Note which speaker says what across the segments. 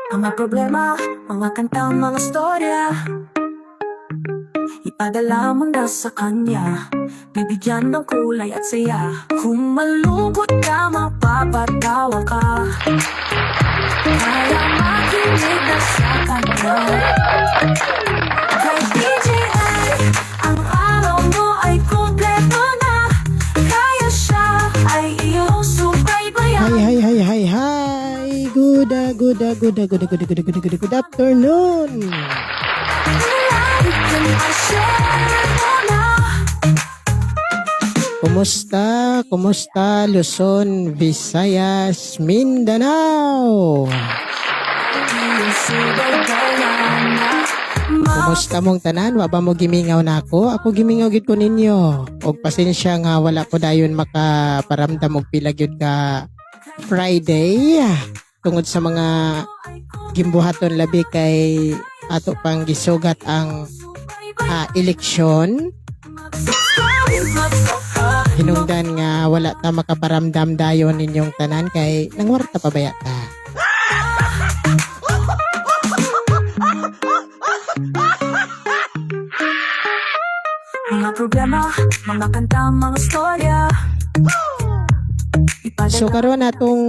Speaker 1: Mga problema, mga kanta, mga storya, ipadala mo na sa kanya, bibigyan ng kulay at saya. Kung malungkot ka, mapapatawa ka, kaya makinig na sa kanya. Kay DJI, ang araw mo ay kumpleto na, kaya siya ay iyong subaybayan.
Speaker 2: Good afternoon. Kumusta Luzon, Visayas, Mindanao? Kumusta mong tanan? Wa ba mo gimingaw na ako? Ako gimingaw gid ko ninyo. Og pasensya nga wala ko dayon makaparamdam og pila gyud ka Friday tungod sa mga gimbuhaton labi kay ato pang gisugat ang eleksyon. Hinungdan nga wala ta makaparamdam dayon ninyong tanan kay nangwarta pa baya ta.
Speaker 1: Mga problema, mga kanta, mga storya.
Speaker 2: So karon atong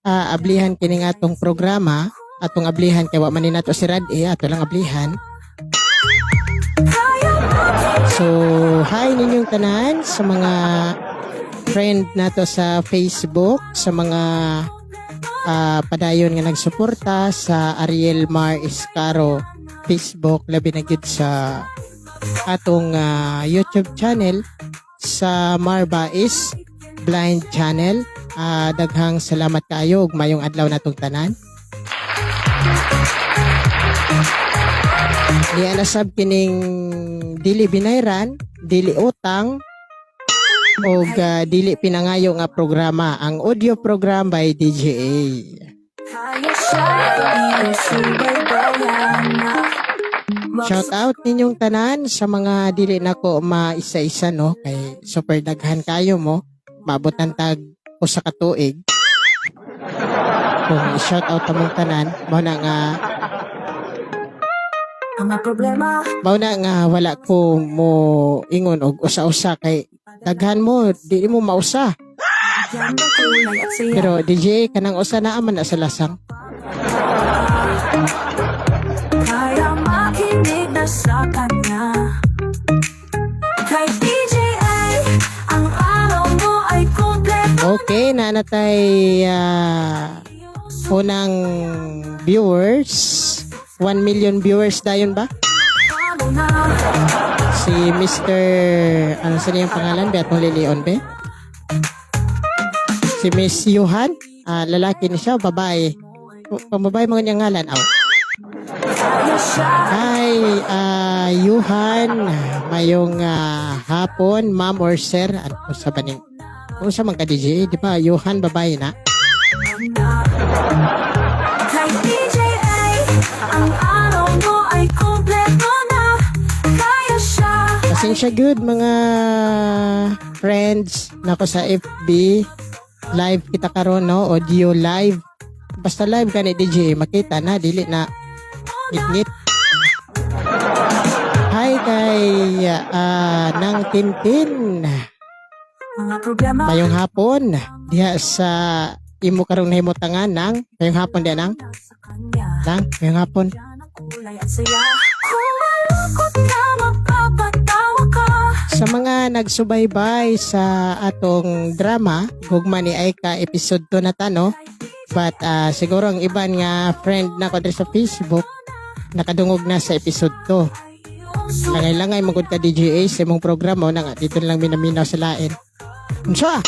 Speaker 2: ablihan kining atong programa, atong ablihan kay wa man ni nato si Rad ato lang ablihan. So hi ninyong tanan sa mga friend nato sa Facebook, sa mga padayon nga nagsuporta sa Ariel Mar Iscaro Facebook, labi na gyud sa atong YouTube channel sa Marba is Blind Channel. Daghang salamat kaayo ug mayong adlaw natong tanan. Di anasab kining dili binayran, dili utang ug dili pinangayo nga programa, ang audio program by DJA.
Speaker 1: Kaya siya iyong subaybayan.
Speaker 2: Shout out ninyong tanan sa mga dili nako maisa-isa no kay super daghan kayo mo. Maabutan tag usa ka tuig. Kung i-shout out among tanan, mao na nga
Speaker 1: Mga problema,
Speaker 2: wala ko mo ingon og usa-usa kay daghan mo di mo mausa.
Speaker 1: bigyan ng kulay at saya.
Speaker 2: Pero DJ kanang usa na man na sa lasang.
Speaker 1: Kaya makinig na sa kanya. Kay DJI, ang araw mo ay kumpleto.
Speaker 2: Okay, nanatay unang viewers. 1 million viewers dayon ba?
Speaker 1: Na
Speaker 2: Si Mr. Ano sa niyang pangalan? Beatong Lilion be? Si Miss Yuhan? Lalaki ni siya, babae. Pambabae mga niyang ngalan.
Speaker 1: kaya siya
Speaker 2: Hi, Yuhan. Mayong hapon, ma'am or sir. Ano sa baning? Kung sa mga DJ, di ba? Yuhan, babae na.
Speaker 1: Kay DJI, ang araw mo ay kumpleto na, kaya siya
Speaker 2: Pasensya good mga friends nako sa FB. Live kita karon no, audio live. Basta live ka ni DJ, makita na, dili na ngit-ngit. Hi kay Nang Tintin.
Speaker 1: mga problema.
Speaker 2: Mayong hapon diha sa imo karong nahimutangan nang mayong hapon diha nang
Speaker 1: Sa kanya,
Speaker 2: nang mayong hapon.
Speaker 1: bigyan ng kulay at saya. Kung malungkot ka, mapapatawa ka.
Speaker 2: Sa mga nagsubaybay sa atong drama, gugma ni Aika episode 2 na tano. But siguro ang iban nga friend na ko diri sa Facebook nakadungog na sa episode 2. Langay-langay magud ka DJA sa imong programa na nga dito lang minaminaw sa lain. Unsa?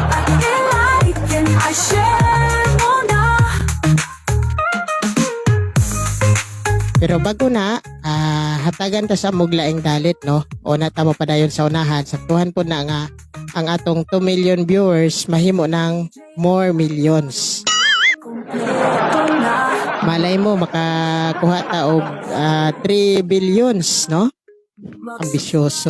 Speaker 1: At ilalikin ay share mo na.
Speaker 2: Pero bago na, hatagan ta sa muglaing dalit, no? O na tamo pa dayon sa unahan. Saktuhan po na nga ang atong 2 million viewers mahimo ng more millions.
Speaker 1: Kumpleto na.
Speaker 2: Malay mo makakuha ta og 3 billions, no? Ambisyoso.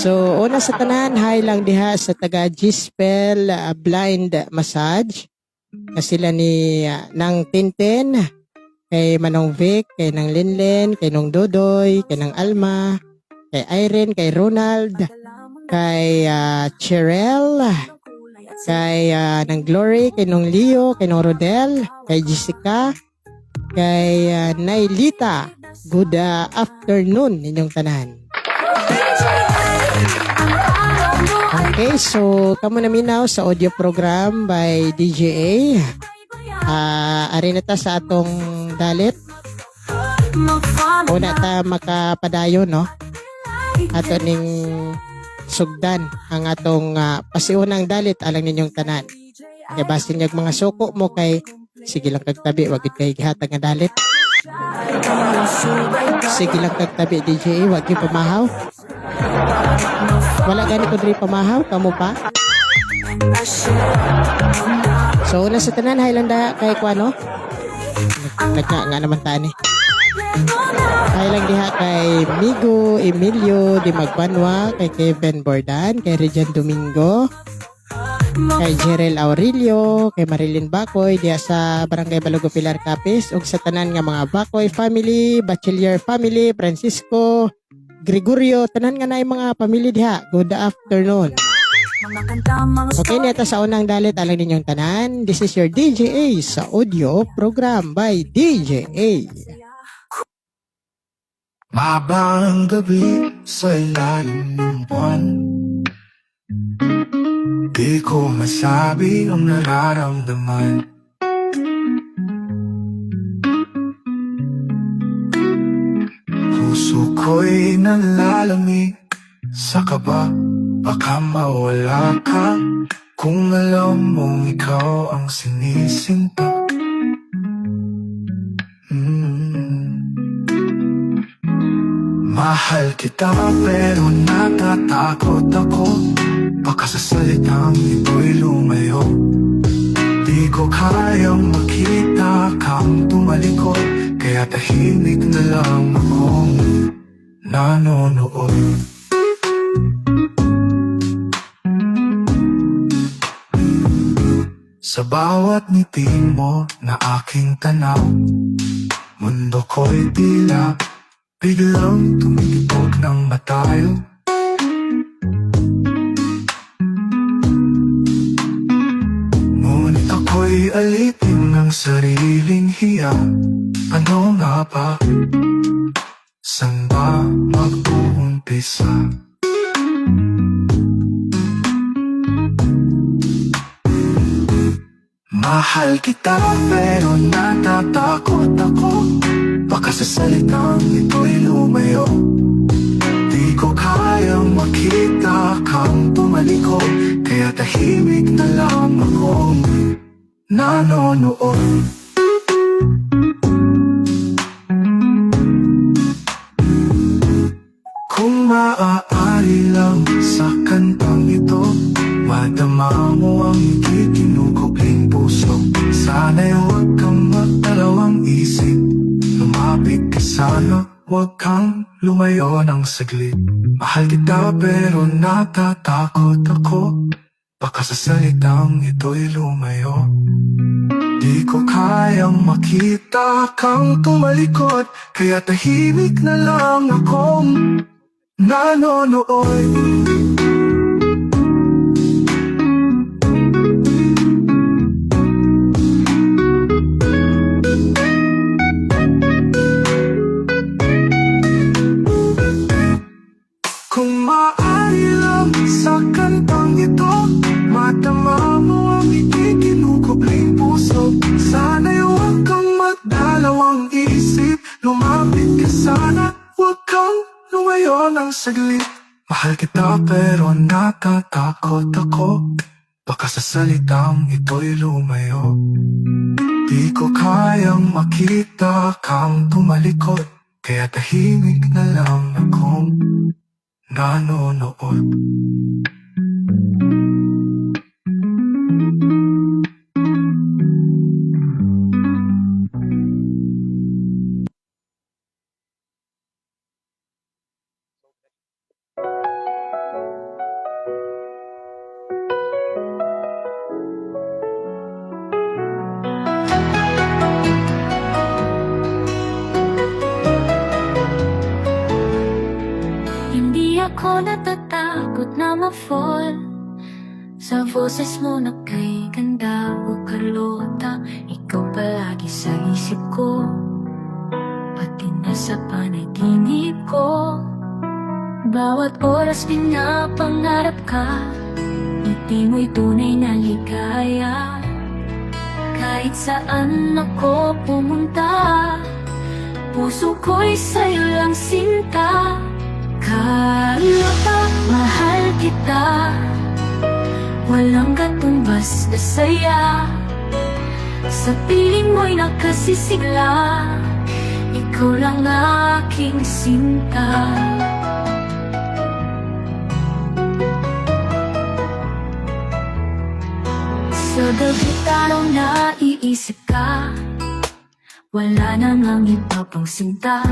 Speaker 2: So, una sa tanan, hi lang diha sa taga Gispel Blind Massage. Na sila ni Nang Tintin, kay Manong Vic, kay Nang Linlin, kay Nong Dodoy, kay Nang Alma, kay Irene, kay Ronald, kay Cherel, kay Nang Glory, kay Nong Leo, kay Nong Rodel, kay Jessica, kay Nailita. Good afternoon ninyong tanan. Okay, so kamo na minaw sa audio program by DJA. Ari na ta sa atong dalit. Una ta makapadayon, no? Ato ning sugdan ang atong pasiunang dalit alang ninyong tanan. Kaya basin yung mga suko mo kay sige lang kagtabi, wag kay gihatag nga dalit. Sige lang kagtabi DJA, wag yung pamahaw. Wala gani ko diri pamahaw, kamo pa? So una sa tanan Highlanda kay kuano? Nga naman tani. Highland diha kay Migo Emilio Di Magbanwa, kay Kevin Bordan, kay Rejan Domingo, kay Jerel Aurelio, kay Marilyn Bacoy diha sa Barangay Balugo Pilar Capiz, ug sa tanan nga mga Bacoy family, Bachelier family, Francisco, Gregorio, tanan nga naay mga pamilya diha. Good afternoon. Okay, neta sa unang dalit alang ninyong tanan. This is your DJA sa audio program by DJA.
Speaker 3: Mabang gabi sa ilalim ng buwan, di ko masabi ang nararamdaman. Puso ko'y nalalamig sa kaba, baka mawala ka kung alam mong ikaw ang sinisinta. Mahal kita pero natatakot ako, baka sa salitang ito'y lumayo. Di ko kayang makita kang tumalikod, kaya tahimik na lang akong nanonood. Sa bawat ngiti mo na aking tanaw, mundo ko'y tila biglang tumitibok ng matayo. Ngunit ako'y alipin ng sariling hiya. Ano nga ba? San ba mag-uumpisa? Mahal kita pero natatakot ako, baka sa salitang ito'y lumayo. Di ko kayang makita kang tumalikod, kaya tahimik na lang akong nanonood. Kung maaari lang sa kantang ito, madama mo ang ikikinukupling puso. Sana'y huwag kang magdalawang isip, lumapit ka sana, huwag kang lumayo ng saglit. Mahal kita pero natatakot ako, baka sa salitang ito'y lumayo. Di ko kayang makita kang tumalikod, kaya tahimik na lang akong nanonood. Kung maaari lang sa kantang ito, madama mo ang ikikinukupling puso. Sana'y huwag kang magdalawang isip, lumapit ka sana, huwag kang lumayo ng saglit. Mahal kita pero natatakot ako, baka sa salitang ito'y lumayo. Di ko kayang makita kang tumalikod, kaya tahimik na lang akong nanonood.
Speaker 1: ako natatakot na ma-fall sa boses mo na kay ganda o Carlota. Ikaw palagi sa isip ko, pati na sa panaginip ko. Bawat oras pinapangarap ka, ngiti mo'y tunay na ligaya. Kahit saan ako pumunta, puso ko'y sa'yo lang sinta. Carlota, mahal kita, walang katumbas na saya. Sa piling mo'y nakasisigla, ikaw lang aking sinta. Sa gabi tanaw na iisip ka, wala namang iba pang sinta.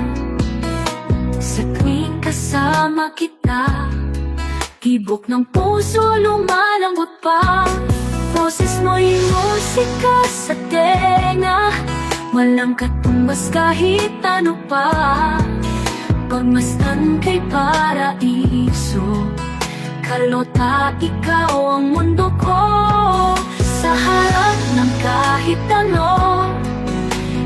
Speaker 1: Sa tuwing kasama kita, tibok ng puso lumalambot pa. Boses mo'y musika sa tenga, walang katumbas kahit ano pa. Pagmasdan kay paraiso, Carlota, ikaw ang mundo ko. Sa harap ng kahit ano,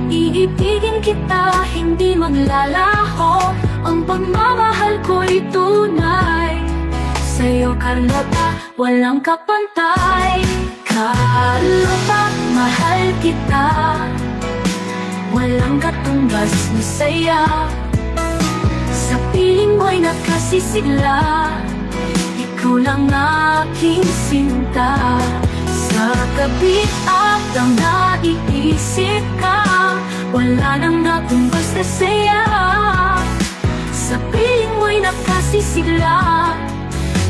Speaker 1: iibigin kita, hindi maglalaho. Ang pagmamahal ko'y tunay, sa'yo Carlota, walang kapantay. Carlota, mahal kita, walang katumbas na saya. Sa piling mo'y nakasisigla, ikaw lang aking sinta. Sa gabi at ang naiisip ka, wala nang natumbas na saya. Sa piling mo'y nakasisigla,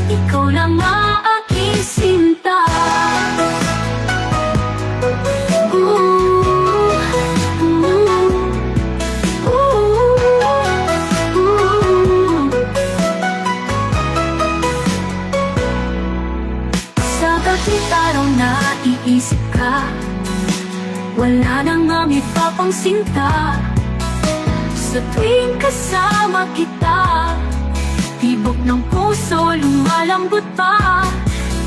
Speaker 1: ikaw lang aking sinta. Araw na iisip ka, wala nang aming papang sinta. Sa tuwing kasama kita, tibok ng puso lumalambot pa.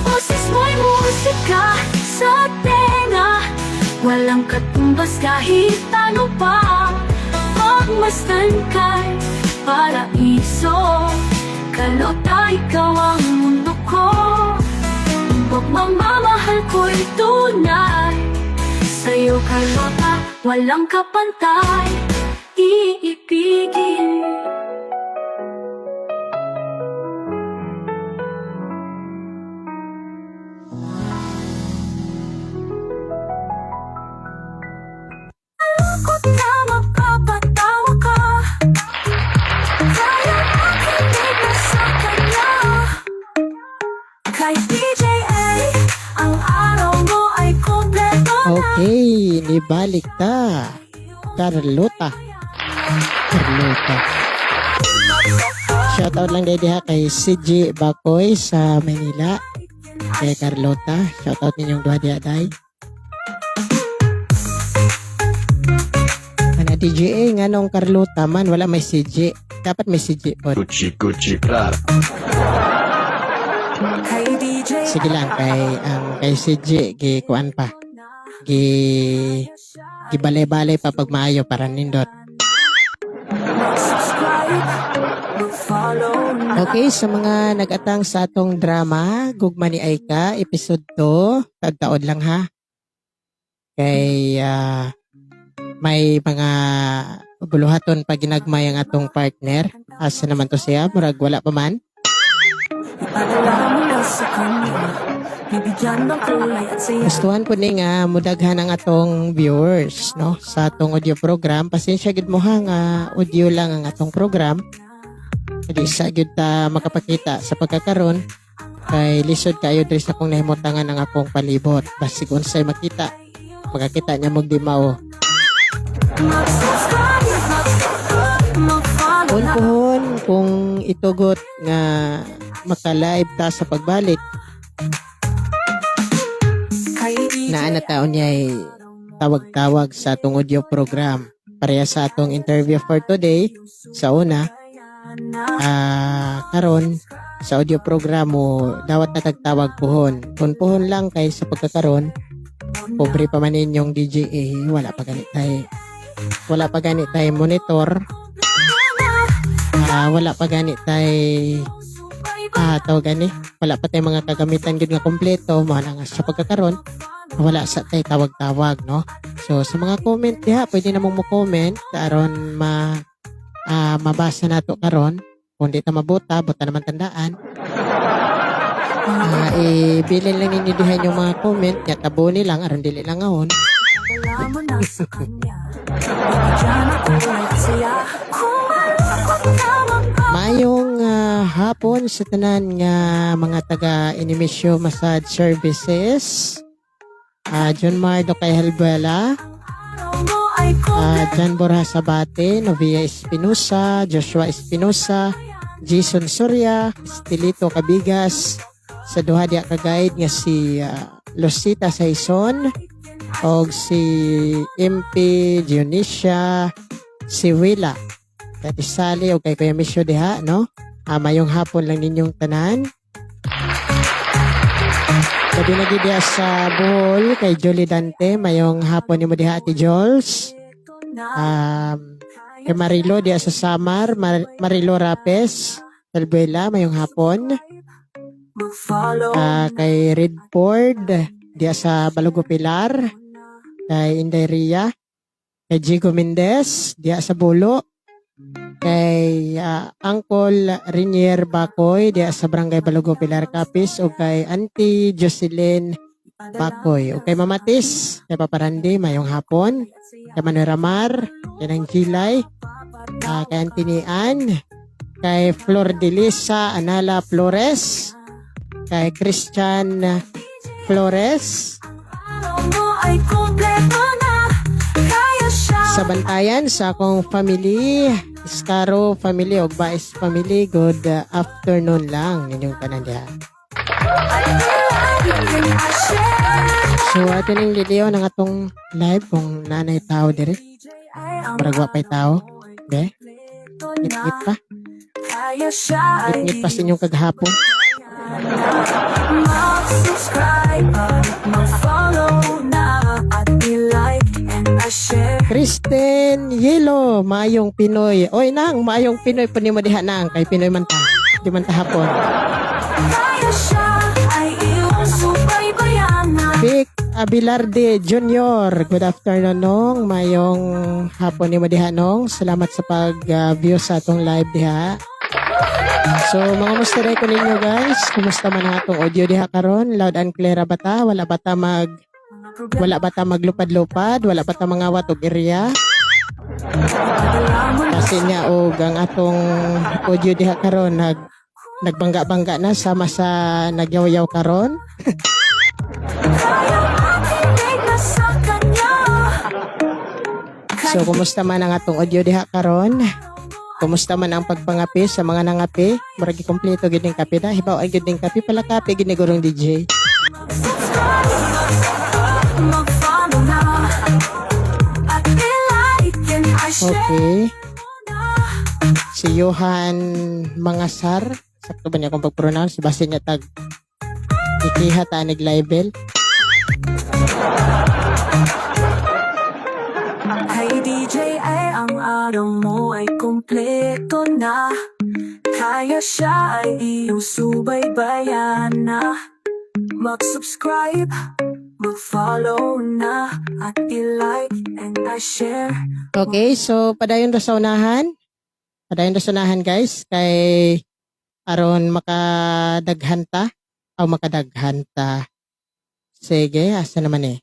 Speaker 1: Boses mo'y musika sa tenga, walang katumbas kahit ano pa. Pagmasdan kay paraiso, Carlota, ikaw ang mundo ko. Pagmamahal ko'y tunay, sa'yo Carlota, walang kapantay. Iibigin malungkot na mapapatawa ka, kaya makinig na sa kanya. Kay DJ ang araw mo ay kompleto na.
Speaker 2: Okay, nibalik ta. Carlota. Shoutout lang din ha kay CJ Bakoy sa Manila. Kay Carlota. Shoutout ninyong duha diha day. Ana DJ nganong Carlota man wala may CJ. Dapat may CJ po.
Speaker 4: Gucci Prada.
Speaker 1: Kay DJ
Speaker 2: Sige lang kay CJ gi kuan pa. Gibalay-balay pa pag maayo para nindot.
Speaker 1: subscribe, follow na.
Speaker 2: Okay, sa mga nag-atang sa atong drama, Gugma ni Aika, episode 2, tagtaod lang ha. Kay may mga buluhaton pag ginagmay ang atong partner. Asa naman to siya? Murag wala pa man.
Speaker 1: Ipadala mo na sa kanya, bibigyan ng kulay at saya.
Speaker 2: Gustuhan ko ni nga mudaghan ang atong viewers no sa atong audio program. Pasensya gid mo ha nga audio lang ang atong program. Hindi sa gid ta makapakita sa pagkakaron kay lisod kayo diri sa akong nahimutangan ang akong palibot. Basi kung unsay makita, makakita niya mo di mao.
Speaker 1: Mag-subscribe, mag-follow na.
Speaker 2: Pohon kung itugot nga maka-live ta sa pagbalik
Speaker 1: Kay DJ
Speaker 2: na taon niya ay tawag-tawag sa atong audio program. Pareha sa atong interview for today, sa una, karon sa audio program mo dawat nakagtawag puhon. Kung puhon lang kay sa pagkakaron pobre pa man inyong DJA, wala pa gani tay monitor, wala pa gani tay tawag gani, wala pa tay mga kagamitan gid nga kompleto mo nga sa pagkakaron wala sa tay tawag-tawag, no? So sa mga comment diha pwede namong mo comment aron mabasa nato karon. Kung di ta mabuta, buta naman tandaan. Ibilin lang ninyo dihan yung mga comment niya, tabo nilang aron dili lang ahon. Mayong hapon sa tanan nga mga taga Inimisyo Massage Services. John Mardo kay Helbela, Jan Borja Sabate, Novia Espinosa, Joshua Espinosa, Jason Soria, Estelito Cabigas, sa duha diya ka guide nga si Lucita Saison, og si MP Dionisia, si Willa, Tati Sally, og kay Kuya Misyo diha, no? Mayong hapon lang ninyong tanan. Sabi na diya sa Bohol kay Jolie Dante, mayong hapon ni mo diha Ate Jols. Kay Marilo diya sa Samar, Marilo Rapes, Talbuela, mayong hapon. Kay Redford diya sa Balugo Pilar, kay Inday Ria, kay Jigo Mendez diya sa Bulo, kay Uncle Rinier Bacoy diya sa Barangay Balugo Pilar Capiz, o kay Auntie Jocelyn Bacoy, o kay Mamatis, kay Paparandi, mayong hapon, kay Manuel Ramar, kay Nang Gilay, kay Auntie Nian, kay Flor de Lisa Anala Flores, kay Christian Flores, sa bantayan sa akong family, Iscaro family o Baez family, good afternoon lang ninyong tanan diha. So ato ning video ng atong live kung nanay tao dire. Paragwa pa'y tao. Be? Ngit-ngit pa. Ngit-ngit pa sa inyong kaghapon.
Speaker 1: Mag-subscribe at mag-follow na at i-like and i-share.
Speaker 2: Kristen Yelo, Mayong Pinoy. Oy nang, Mayong Pinoy pa ni mo diha nang kay Pinoy man ta. Di man ta hapon.
Speaker 1: Kaya siya ay iyong subaybayan na.
Speaker 2: Vic Abilarde Jr. Good afternoon nong. Mayong hapon ni mo diha nong. Salamat sa pag-view sa atong live diha. So mga musta ko ninyo guys. Kumusta man ang atong audio diha karon? Loud and clear ba ta? Wala ba ta maglupad-lupad, wala ba ta mga watog area. Kasi niya og ang atong audio diha karon nagbangga-bangga na sama sa nagyaw-yaw karon. So kumusta man ang atong audio diha karon? Kumusta man ang pagpangapi sa mga nangapi? Murag kompleto gid ning kape na. Hibaw ay gid ning kape pala kape gid ni gurong DJ. Okay. Si Johan Mangasar, sakto ba niya kung pag-pronounce? Basta niya tag ikiha tanig label.
Speaker 1: Hey DJ, ay ang araw mo ay kompleto na. Kaya siya ay iyong subaybayan na. Mag-subscribe, mag-follow na, at i-like and i-share.
Speaker 2: Okay, so padayon ra sa unahan. Padayon ra sa unahan guys kay aron makadaghanta o makadaghanta. Sige, asa naman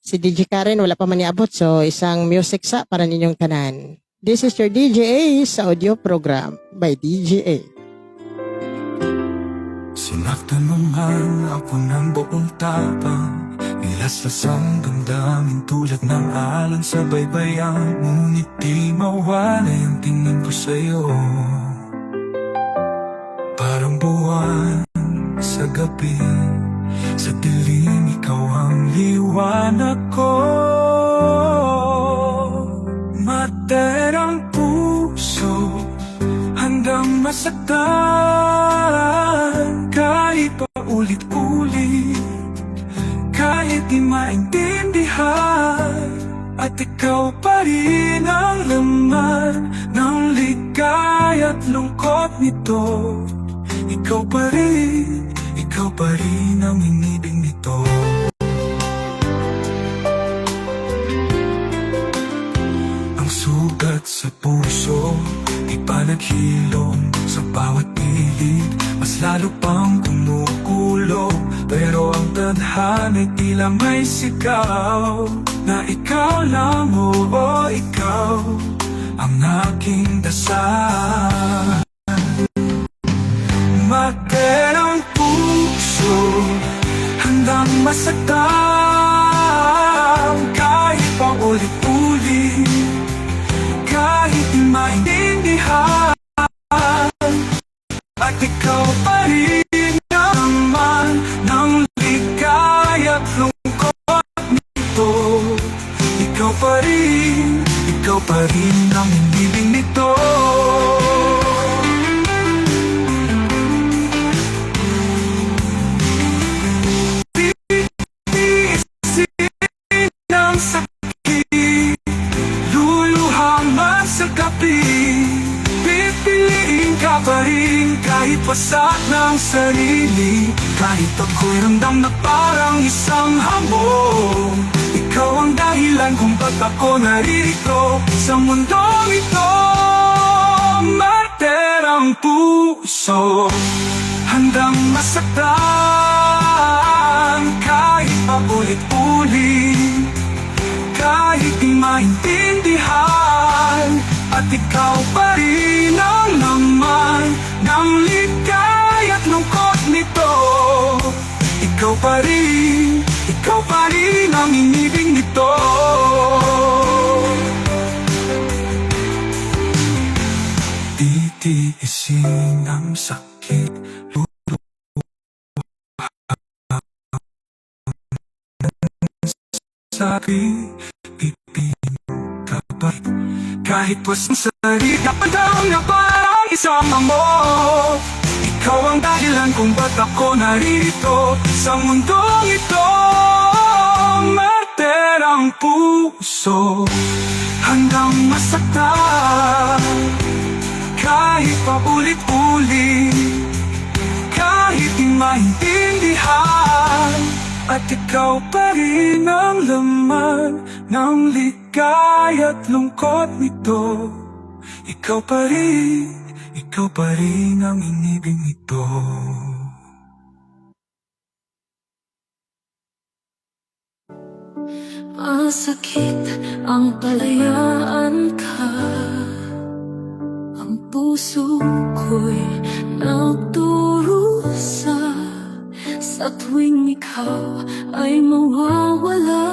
Speaker 2: si DJ Karen wala pa man niabot, so isang music sa para ninyong tanan. This is your DJA sa audio program by DJA.
Speaker 3: Sinaktan mo man ako ng buong tapang, nilaslas ang damdamin tulad ng alang sa baybayan. Ngunit di mawala yung tingin ko sa'yo, parang buwan sa gabi. Sa dilim ikaw ang liwanag ko. Materang puso Handang masaktan kahit paulit-ulit, kahit di maintindihan, at ikaw pa rin ang laman ng ligay at lungkot nito. Ikaw pa rin ang inibig nito. Ang sugat sa puso, di pa naghilom sa bawat pilit, mas lalo pang kumukulo. Pero ang tadhana'y tila may sigaw na ikaw lang, oo, ikaw ang aking dasal. Bakit ang puso handang masaktan kahit paulit-ulit, kahit di maintindihan, at ikaw pa rin naman ng ligay at lungkot nito. Ikaw pa rin ang inibig nito. Ng sakit, luluhang man sa gabi, pipiliin ka pa rin kahit wasak ng sarili. Kahit ako'y ramdam na parang isang hamon, ikaw ang dahilan kung ba't ako narito sa mundong ito. Materang puso, handang masaktan kahit paulit-ulit, kahit di maintindihan, at ikaw pa rin ang laman ng ligay at lungkot nito. Ikaw pa rin ang inibig nito. Titiisin ang sakit, sabi, pipin ka pa kahit wasang sarili. Napandang na parang isang amok, ikaw ang dahilan kung ba't ako narito sa mundong ito. Materang puso, handang masaktan kahit paulit-ulit, kahit di maintindihan, at ikaw pa rin ang laman ng ligay at lungkot nito. Ikaw pa rin ang inibig nito.
Speaker 1: Masakit ang palayaan ka, ang puso ko'y nagdurusa sa tuwing ikaw ay mawawala.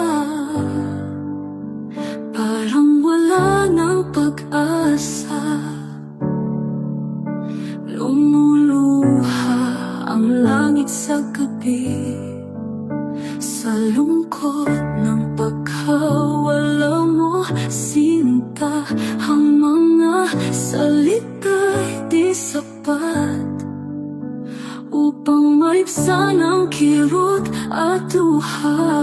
Speaker 1: Parang wala ng pag-asa, lumuluha ang langit sa gabi, sa lungkot ng pagkawala mo, sinta. Ang mga salita'y di sapat upang maibsan ang kirot at luha.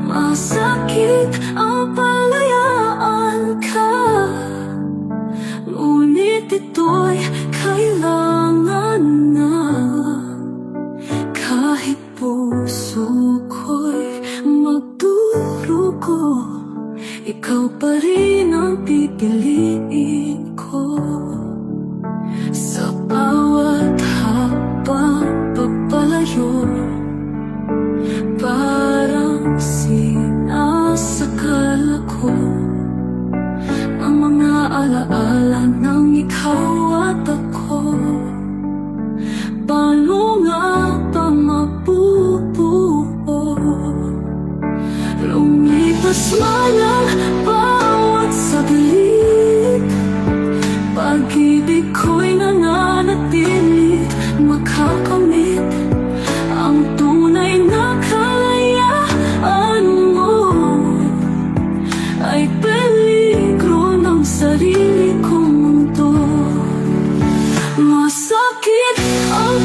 Speaker 1: Masakit ang palayaan ka, ngunit ito'y kailangan na. Kahit puso ko'y magdurugo, ikaw pa rin ang pipiliin ko. Sa bawat habang pagpalayo, parang sinasakal ako ang mga alaala ng ikaw at ako. Paano nga ba mabubuo? Lumipas man ang bawat saglit, pag-ibig ko'y nananatilit, makakamit ang tunay na kalayaan mo. Ay peligro ng sarili kong mundo.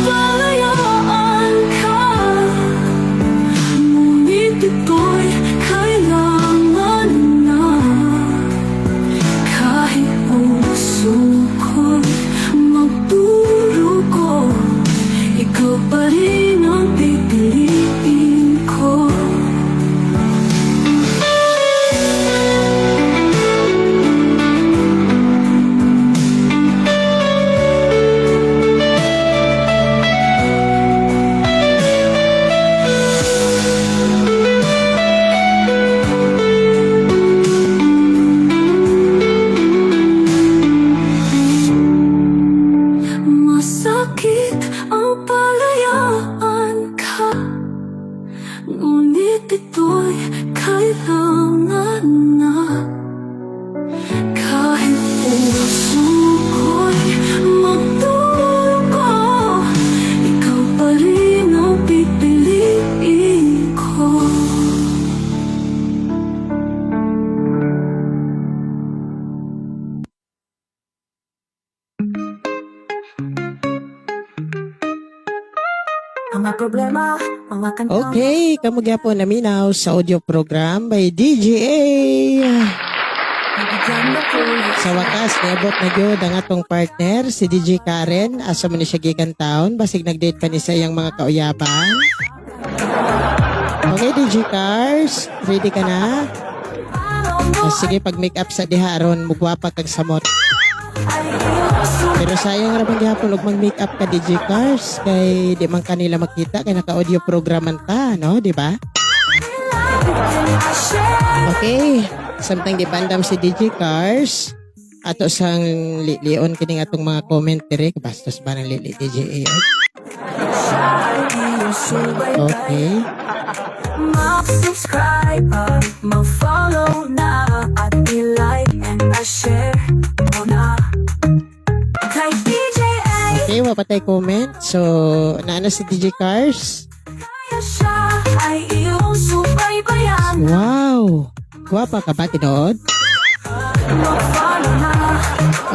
Speaker 1: palayaan ka. Ngunit ito'y kailangan na. Kahit puso ko'y magdurugo, ikaw pa rin ang pipiliin ko. Masakit ang palayaan ka, ngunit ito'y kailangan na. Kahit puso ko'y magdurugo, ikaw pa rin ang pipiliin ko. Mga problema, mga kanta.
Speaker 2: Okay, kamo gyapon naminaw sa audio program by DGA. Sa wakas, niabot na gyud ang atong partner, si DJ Karen. Asa man ni siya gikan taon, basig nag-date pa ni sa iyang mga kauyaban. Okay, DJ Cars, ready ka na? Sige, pag-make up sa diha aron mugwapa kag samot. Pero sayang ra man gyapon og mag-make up ka DJ Cars kay di man kanila makita kay naka-audio programan ta, no, di ba? Okay, samtang gipandam si DJ Cars ato sang lion kining atong mga comment dire bastos ba ng lili DJ. Okay.
Speaker 1: Mag-subscribe at mag-follow na at i-like and i-share mo na kay DJA.
Speaker 2: Okay, wapatay comment. So, naana si DJ Cars.
Speaker 1: Kaya siya ay iyong subaybayan.
Speaker 2: Wow! Guwapa ka ba, tinood?
Speaker 1: Mag-follow na.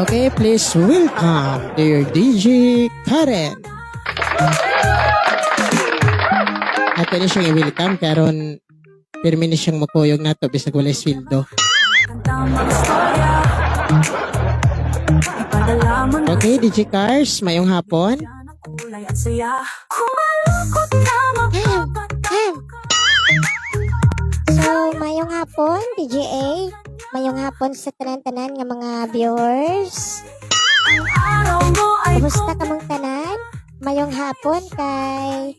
Speaker 2: Okay, please welcome dear DJ Karen. Ato ni siyang i-welcome karon pirmi ni siyang makuyog nato bisag walay sweldo.
Speaker 1: Kantang mga storya. Ipadala mo na.
Speaker 2: Okay, DJ Cars, mayong hapon.
Speaker 1: Yan ang kulay at saya. Kumalukot na magpapatak.
Speaker 4: So, mayong hapon, DJA. Mayong hapon sa tanan-tanan nga mga viewers.
Speaker 1: Ang araw mo ay
Speaker 4: Kumusta ka mong tanan? Mayong hapon kay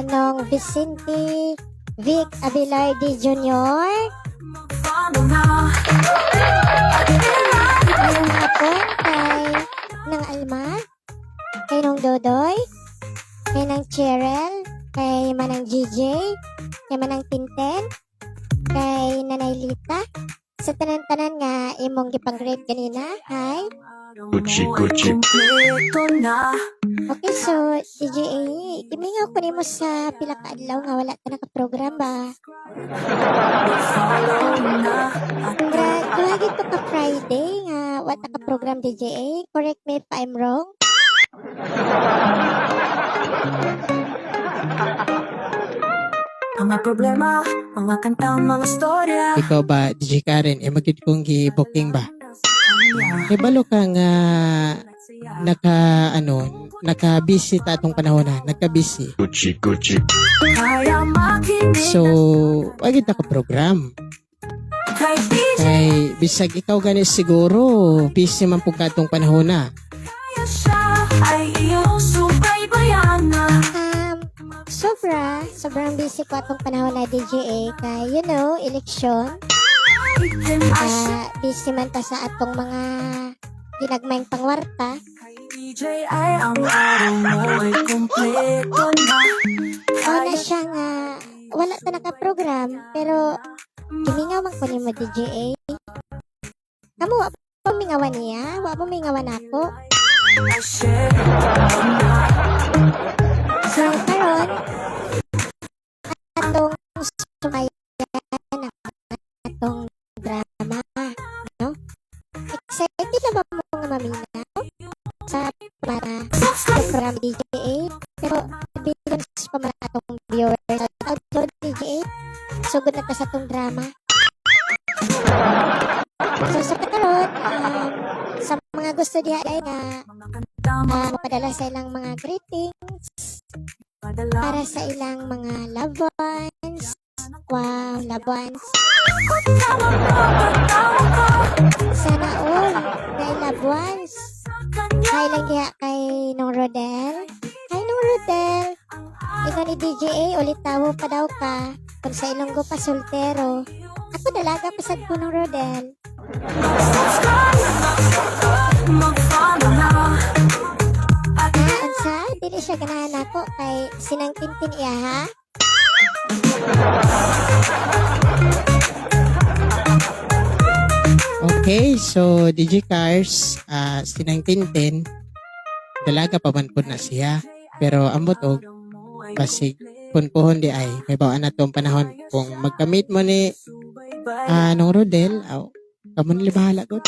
Speaker 4: Nong Vicente Vic Abelarde Jr.
Speaker 1: follow na. At i-like
Speaker 4: Mayong hapon kay Nang Alma, kay Nong Dodoy, kay Nang Cheryl, kay Manang GJ, kay Manang Tinten, kay Nanay Lita. Sa tanan-tanan nga imong gipang-grade kanina. Hi.
Speaker 3: Gucci, Gucci.
Speaker 1: Kompleto na.
Speaker 4: Okay, so DJA, imingaw ko nimo sa pila ka adlaw nga wala ka naka-program ba?
Speaker 1: Follow na. At
Speaker 4: Duhagi to ka Friday nga wala ka program DJA. Correct me if I'm wrong.
Speaker 1: mga problema, mga kanta, mga storya.
Speaker 2: Ikaw ba, DJ Karen, magid kong gi-booking ba? Balo ka nga naka-busy ta atong panahon na, nagka-busy.
Speaker 3: Gucci, Gucci.
Speaker 1: Kaya makinig
Speaker 2: So, wagid na ka program.
Speaker 1: kay DJ.
Speaker 2: Kay bisag ikaw gani siguro busy man pug katong panahon na.
Speaker 1: Kaya siya ay iyong subaybayan na.
Speaker 4: Sobrang busy ko atong panahon na DJA kay you know, eleksyon. Busy man ta sa atong mga ginagmayng pangwarta.
Speaker 1: Kay DJ ay ang araw mo ay kompleto na.
Speaker 4: Na siya nga wala ta naka-program pero gimingaw man ko nimo DJA. Kamu wa pa mingawan niya? Wa mo mingawan ako?
Speaker 1: I-share mo na.
Speaker 4: So karon atong sumayan na atong drama, no? Excited na ba mo nga maminaw? sa program DJA. Pero billions pa man atong viewers. Outdoor DJA. Sugod na ta sa tong drama. So sa katarot, sa mga gusto diha ay nga mapadala sa ilang mga greetings para sa ilang mga loved ones. Wow, loved ones. Sana all na loved ones. Hi lang diha kay Nong Rodel. Hi Nong Rodel. Ikaw ni DJA, ulit tawo pa daw ka. Kung sa Ilonggo pa soltero. Ako dalaga pasad ko Nong Rodel. Unsa? Dili siya ganahan ako kay Sinang Tintin iya ha?
Speaker 2: Okay, so DJ Cars, Sinang Tintin, dalaga pa man po na siya. Pero ambot og basig punpuhon di ay may bawaan na tong panahon kung magkamit mo ni Nong Rodel, kamo nila bahala gud.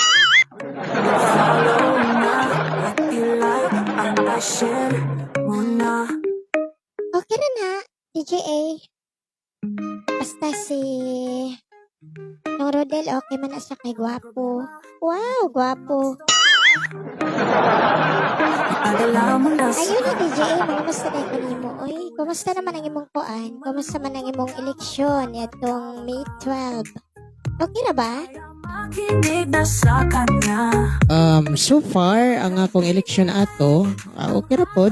Speaker 4: Okay na DJA. Basta si Nong Rodel, okay man na siya kay gwapo. Wow, gwapo. Ayun na DJA, kumusta na yung kanimo? Uy, kumusta naman ang imong kuan? Kumusta man ang imong eleksyon itong May 12? Okay na ba?
Speaker 2: So far ang akong eleksyon ato, okay ra pod.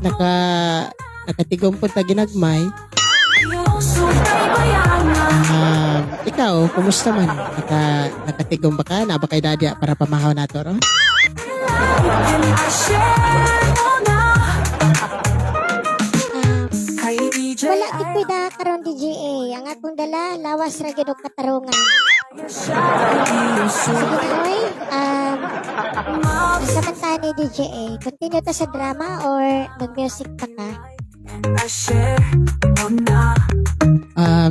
Speaker 2: Nakatigom pod ta ginagmay. Ikaw, kumusta man? Nakatigom ba ka? Na ba kay dadya para pamahaw nato ron?
Speaker 4: Wala gid da karon DJA. Ang akong dala lawas ra gid og katarungan. Sige na oy. Samantala ni DJA, continue ta sa drama or mag-music pa ka?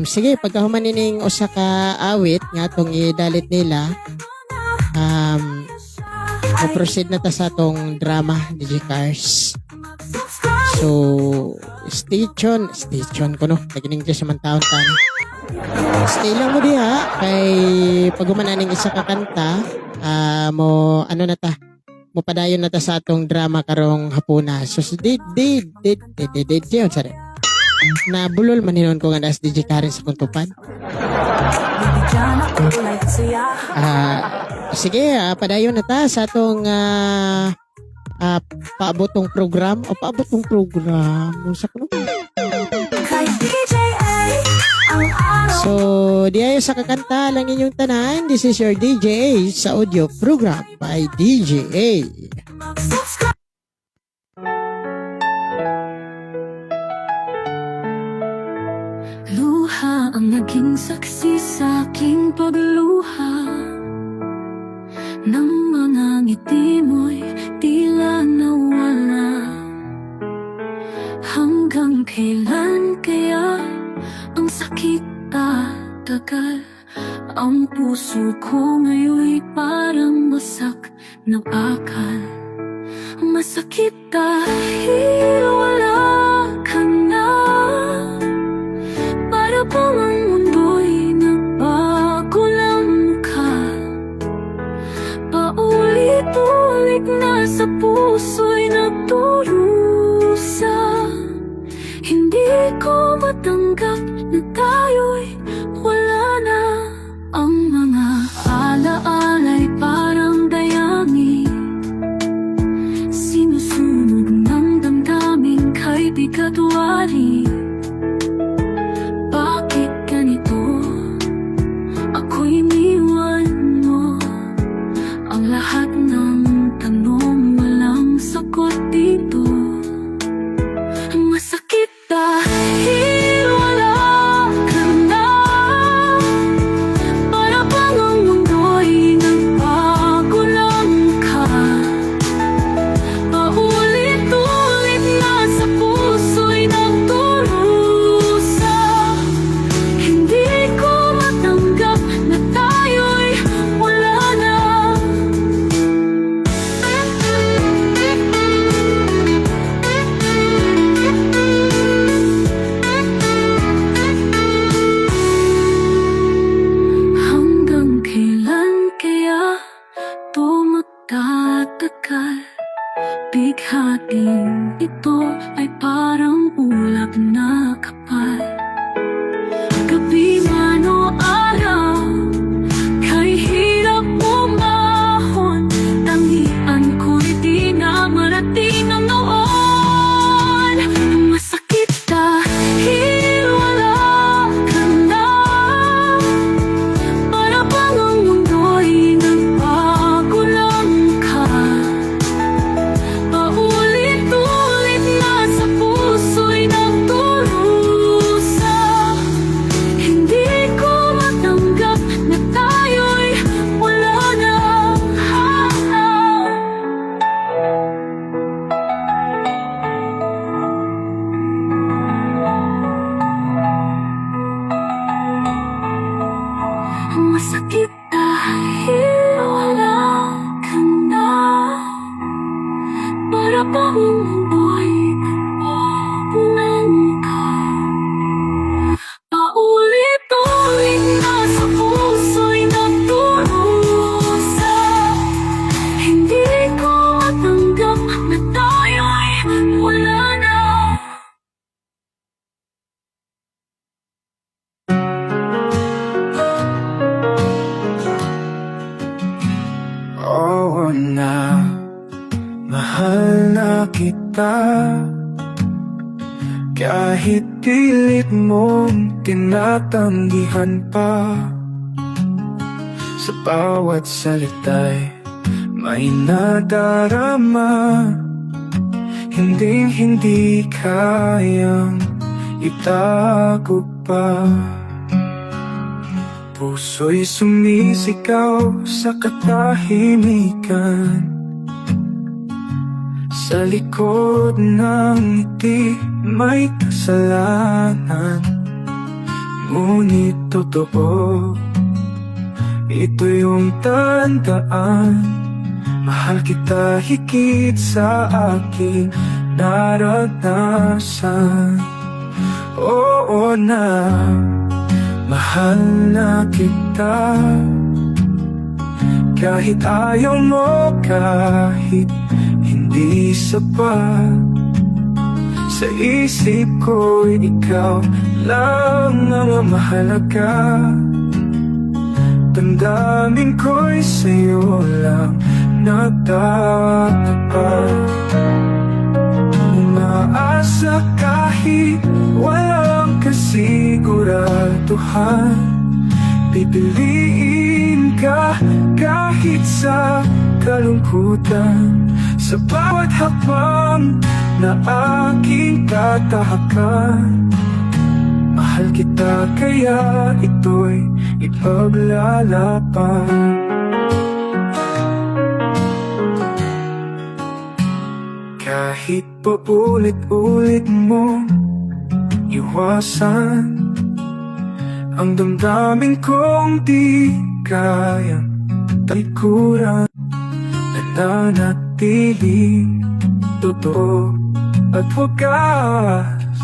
Speaker 2: Sige, pagkahuman nining usa ka awit nga tong idalit nila, proceed na ta sa tong drama DJ Cars. So, stay tuned ko no. Nagining Diyos man taon. Stay lang mo diha kay paghuman ning isa ka kanta, mo ano na ta. Mo padayon na ta sa atong drama karong hapuna. So, sorry. Na bulol maninon ko nga das DJ Karen sa kuntupad. Sige, padayon na ta sa atong paabotong program o paabotong program sa kuno. So, diayo sa kakanta lang inyong tanan. This is your DJ sa audio program by DJA.
Speaker 1: Luha ang naging saksi sa aking pagluha ng mga ngiti mo'y tila nawala. Hanggang kailan kaya ang sakit at tagal? Ang puso ko ngayon'y parang wasak ng akal. Masakit dahil wala ka na. Para bang ang mundo'y nagbago lang ka. Paulit-ulit na sa puso'y nagdurusa. Hindi ko matanggap na tayo'y wala na. Ang mga alaala'y parang dayami, sinusunog ng damdamin kay bigatwari. Bakit ganito? Ako'y iniwan mo. Ang lahat ng tanong walang sagot dito. Masakit dahil wala ka na. Para bang ang mundo'y nagbago lang ka. Paulit-ulit na sa puso'y nagdurusa. Hindi ko matanggap na tayo'y wala na. bighating ito ay parang ulap na kapal. Gabi man o araw, kay hirap umahon. Tangian ko'y di na marating ang noon. Masakit dahil wala ka na. Para bang ang mundo'y nagbago lang ka. Paulit-ulit na sa puso'y nagdurusa. Hindi ko matanggap na tayo'y wala na. Masakit dahil wala ka na. Para bang mundo'y nagbago ka. Paulit-ulit na sa puso'y nagdurusa. Hindi ko matanggap na tayo'y wala na.
Speaker 3: Oo na, mahal na kita. Kahit pilit mong tinatanggihan pa, sa bawat salita'y may nadarama. Hindi kayang itago pa. Puso'y sumisigaw sa katahimikan. Sa likod ng ngiti may kasalanan. Ngunit totoo, ito yung tandaan. Mahal kita higit sa aking naranasan. Oo na, mahal na kita. Kahit ayaw mo, kahit hindi sapat, sa isip ko'y ikaw lang ang mahalaga. Damdamin ko'y sa'yo lang nagtatapat. Umaasa kahit walang kasiguraduhan. Pipiliin ka kahit sa kalungkutan. Sa bawat hakbang na aking tatahakan. Mahal kita kaya ito'y ipaglalaban. Kahit paulit-ulit mo iwasan ang damdamin kong di kayang talikuran. Nananatiling totoo at wagas.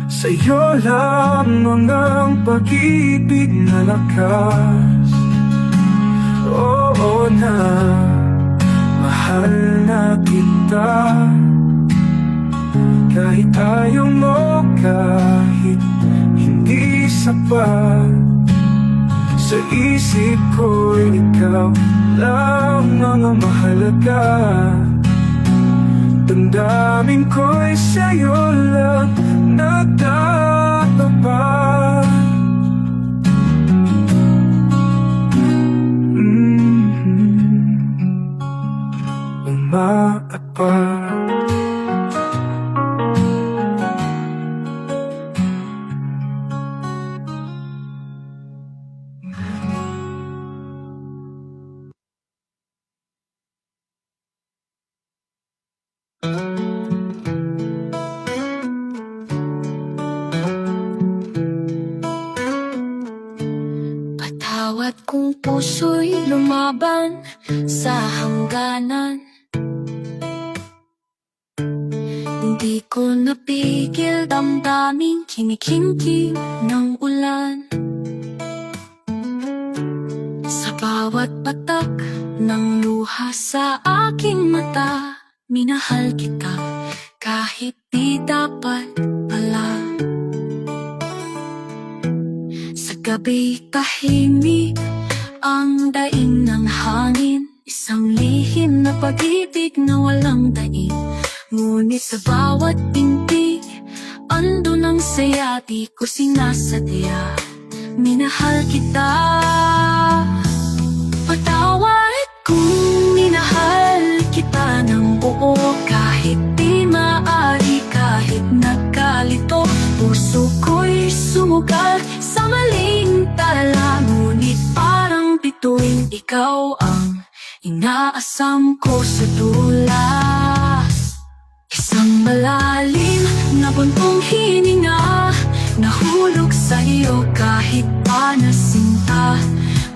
Speaker 3: Sa'yo lamang ang pag-ibig na lakas. Oo na, mahal na kita. Kahit ayaw mo, kahit hindi sapat, sa isip ko'y ikaw lang ang mahalaga. Damdamin ko'y sa'yo lang nagtatapat. Umaapat.
Speaker 1: Patawad kung puso'y lumaban sa hangganan. Hindi ko napigil damdaming kinikinting ng ulan. Sa bawat patak ng luha sa aking mata, minahal kita kahit di dapat pala. Sa gabi tahimik ang daing ng hangin, isang lihim na pag-ibig na walang daing. Ngunit sa bawat pintig, ando ng saya, di ko sinasadya. Minahal kita. Patawad kung minahal kita ng buo, kahit di maaari, kahit nagkalito. Puso ko'y sumugal sa maling tala, ngunit parang bituin, ikaw ang inaasam ko sa dula. Isang malalim na buntong hininga, nahulog sa iyo kahit pa nasinta.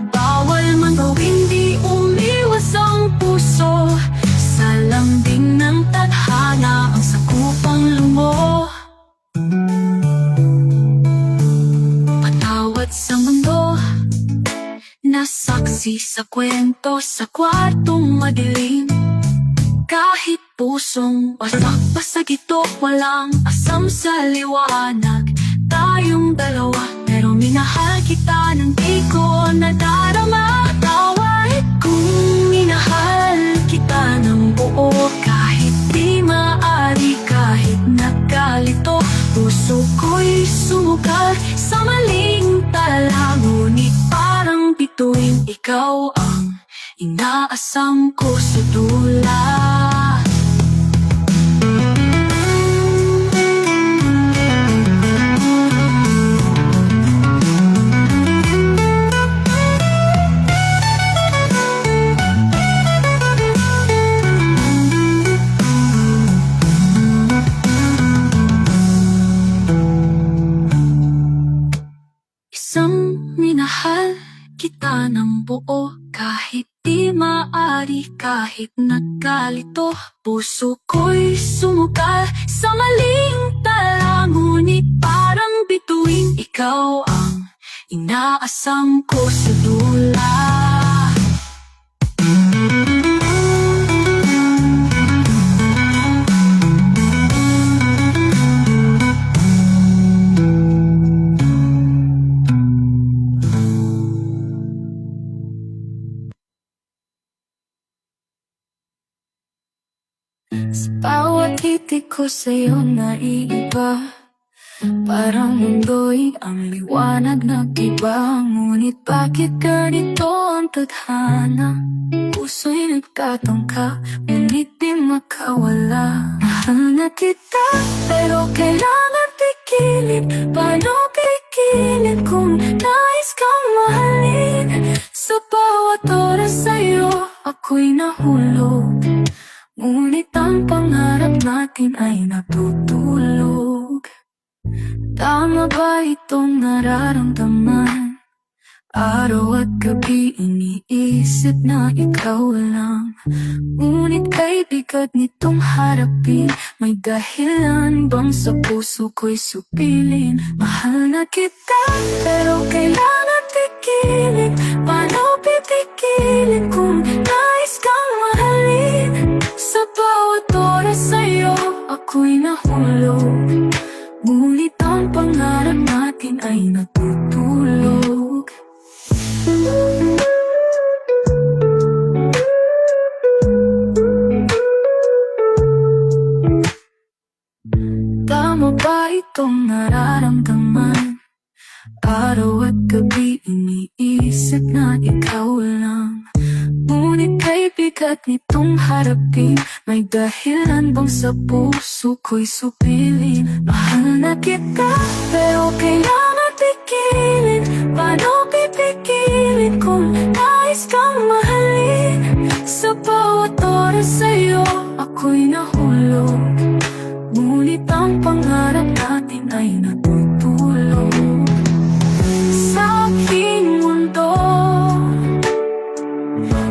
Speaker 1: Bawal man gawin, di umiwas ang puso sa lambing ng tadhana, ang sakupang lumo. Patawad sa mundo, nasaksi sa kwento sa kwartong madilim. Kahit pusong basag-basag ito, walang asam sa liwanag. Tayong dalawa, pero minahal kita nang di ko nadarama. Tawad kung minahal kita ng buo, kahit di maaari, kahit nagkalito. Puso ko'y sumugal sa maling tala, ngunit parang bituin, ikaw ang inaasam ko sa dula. Isang minahal kita ng buo, kahit di maaari, kahit nagkalito. Puso ko'y sumugal sa maling tala, ngunit parang bituin, ikaw ang inaasam ko sa dula. Sa bawat titik ko sa'yo naiiba, parang mundo'y ang liwanag nag-iba. Ngunit bakit ganito ang tadhana? Puso'y nagtatangka, ngunit di makawala. Mahal na kita, pero kailangan pigilin. Paano pigilin kung nais kang mahalin? Sa bawat oras sa'yo, ako'y nahulog. Ngunit ang pangarap natin ay natutulog. Tama ba itong nararamdaman? Araw at gabi iniisip na ikaw lang. Ngunit kay bigat nitong harapin, may dahilan bang sa puso ko'y supilin? Mahal na kita, pero kailangan tigilin. Paano pipigilin kung nais kang mahalin? Sa bawat oras sa'yo, ako'y nahulog. Ngunit ang pangarap natin ay natutulog. Tama ba itong nararamdaman? Araw at gabi iniisip na ikaw lang. Ngunit kay bigat nitong harapin, may dahilan bang sa puso ko'y supilin? Mahal na kita, pero kailangan pigilin. Paano pipigilin kung nais kang mahalin? Sa bawat oras sa'yo, ako'y nahulog. Ngunit ang pangarap natin ay natutulog. Sa aking mundo,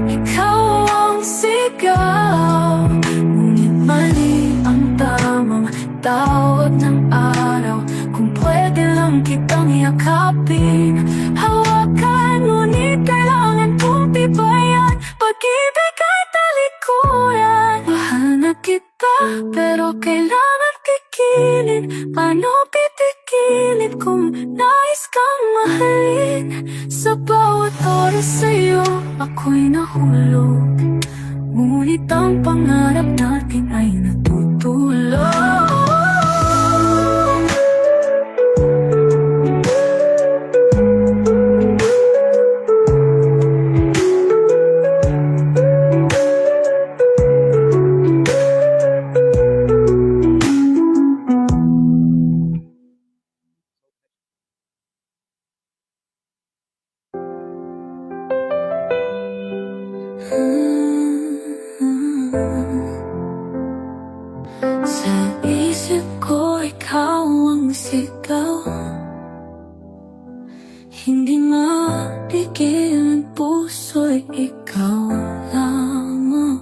Speaker 1: ikaw ang sigaw. Ngunit mali ang tamang tawag ng araw. Kung pwede lang kitang yakapin, hawakan, ngunit kailangan kong tibayan. Pag-ibig ay talikuran. Mahal na kita, pero kailangan kikilin. Paano pitigilin kung nais kang mahalin? Sa bawat oras sa'yo, ako'y nahulog. Ngunit ang pangarap natin ay natutulog. Sa isip ko, ikaw ang sigaw. Hindi mapigil ang puso'y ikaw lamang.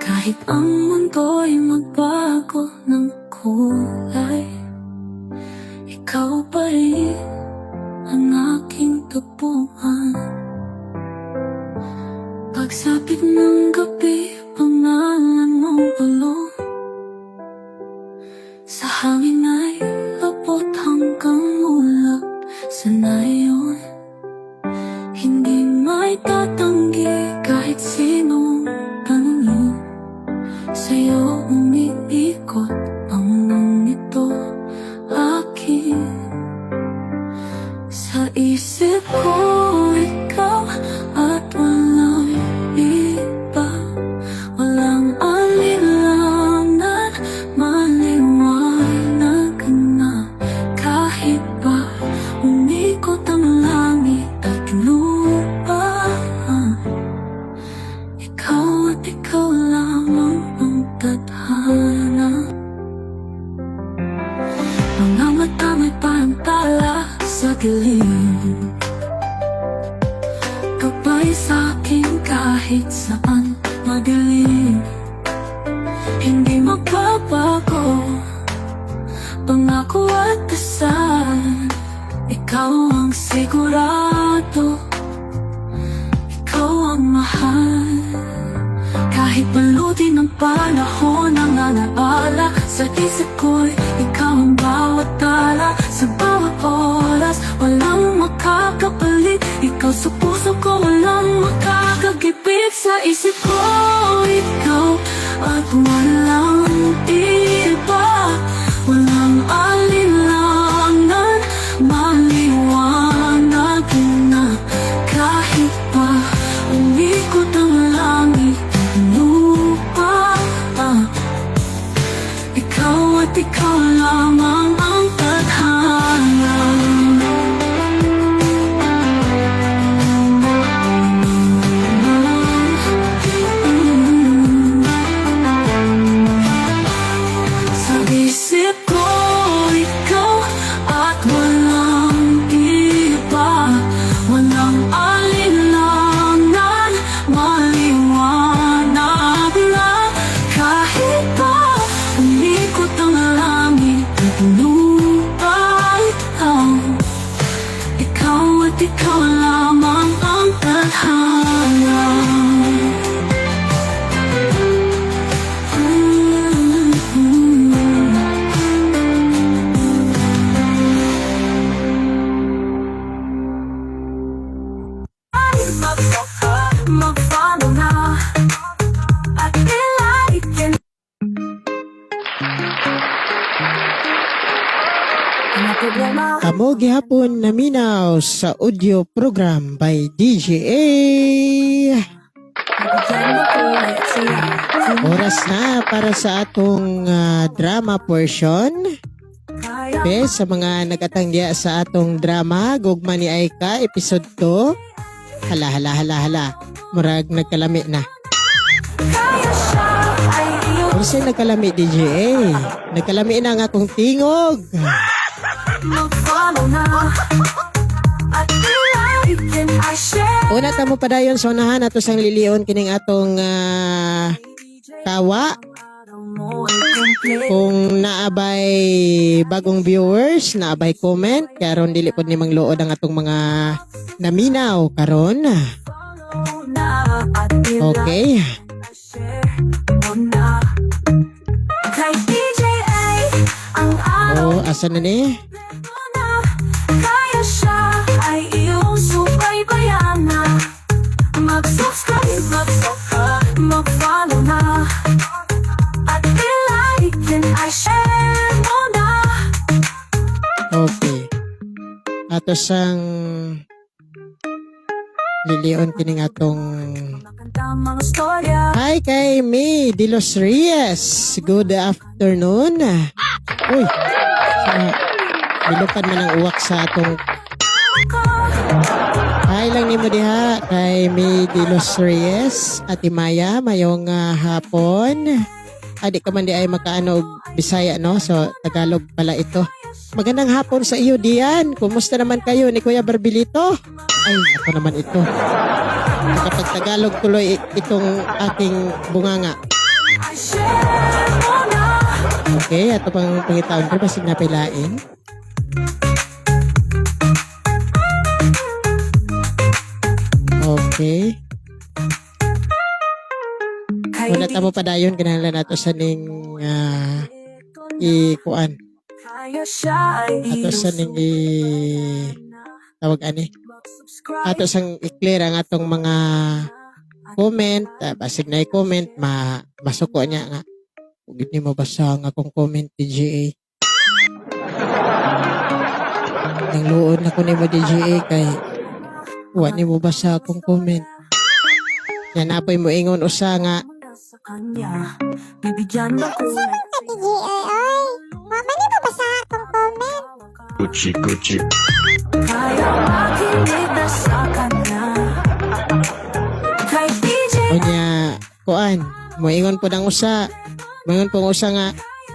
Speaker 1: Kahit ang mundo'y magbago ng kulay, ikaw pa rin ang aking tupuan. Pagsapit ng gabi, pangalan mong bulong sa hangin ay labot hanggang ulap sa nayon. Hindi may tatanggi kahit sinong tanongin. Sa'yo umiikot ang mundong ito akin. Sa isip ko ikaw at walang iba. Walang alinlangan, maliwanag na. Kahit pa umikot ang langit at lupa, ikaw at ikaw lamang ang tadhana. Mga mata may pantala sa dilim, gabay sa'kin kahit saan madilim. Hindi magbabago, pangako at dasal. Ikaw ang sigurado, ikaw ang mahal. Kahit balutin ng panahon ang alaala, sa isip ko'y ikaw ang bawat tala. Sa bawat oras, walang makakapalit. Ikaw sa puso ko, walang makakagipit. Sa isip ko, ikaw at walang iba. Walang alinlangan, maliwanag na. Kahit pa umikot ang langit at lupa, ikaw at ikaw lamang ang tadhana. Sa isip ko, ikaw at walang iba. Walang alinlangan, maliwanag na. Kahit pa umikot ang langit at lupa, ikaw at ikaw lamang ang tadhana. Mag-follow na at ilike. Ano problema?
Speaker 2: Amo gihapon naminaw sa audio program by DJA. Oras na para sa atong drama portion. Sa mga nagatangya sa atong drama, Gugma ni Aika, episode 2. Hala. Murag nagkalami na. Kasi nagkalami, DJA. Nagkalami na nga akong tingog.
Speaker 1: Mag-follow na at ilike.
Speaker 2: Una tamo padayon sa unahan ato sang lilion kining atong tawa. Kung naabay bagong viewers, naabay comment, karon dili pod ni mangluod ang atong mga naminaw karon. Okay. Asa na ni?
Speaker 1: Kaya siya ay iyong subaybayan na. Mag-subscribe, mag-follow na. At i-like and i-share mo na.
Speaker 2: Okay. Ato sang lilion kining atong
Speaker 1: Magandang mga storya.
Speaker 2: Hi kay May de los Reyes. Good afternoon. Uy. Bilupad man ang uwak sa atong Hi lang ni mo diha kay May de los Reyes. Ati Maya, mayong hapon. Adi ka man di ay makaano og Bisaya no? So Tagalog pala ito. Magandang hapon sa iyo diyan. Kumusta naman kayo ni Kuya Barbilito? Ay, ako naman ito. Kapag Tagalog tuloy itong aking bunganga.
Speaker 1: I-share mo na.
Speaker 2: Okay, ato pang pangitaon ko basig na pilain. Okay. Wala tamo padayon kinahanglan nato sa ning ikuan.
Speaker 1: Kaya siya ay
Speaker 2: Ato sa ning tawag ani. Ato sang i-clear ang atong mga comment, basig na i-comment masuko niya nga. Ug hindi mo basa ang akong comment DGA. Nang luod na ko ni mo DGA kay wa ni mo basa akong comment. Yan apoy mo ingon usa nga
Speaker 1: sa kanya. Bibigyan mo ko
Speaker 4: Ate G.A.I. Mama niyo ba sa akong comment?
Speaker 3: Gucci.
Speaker 1: kaya makinig na sa kanya. Kay DJ
Speaker 2: unya kuan mo ingon po ng usa. Moingon po ang usa nga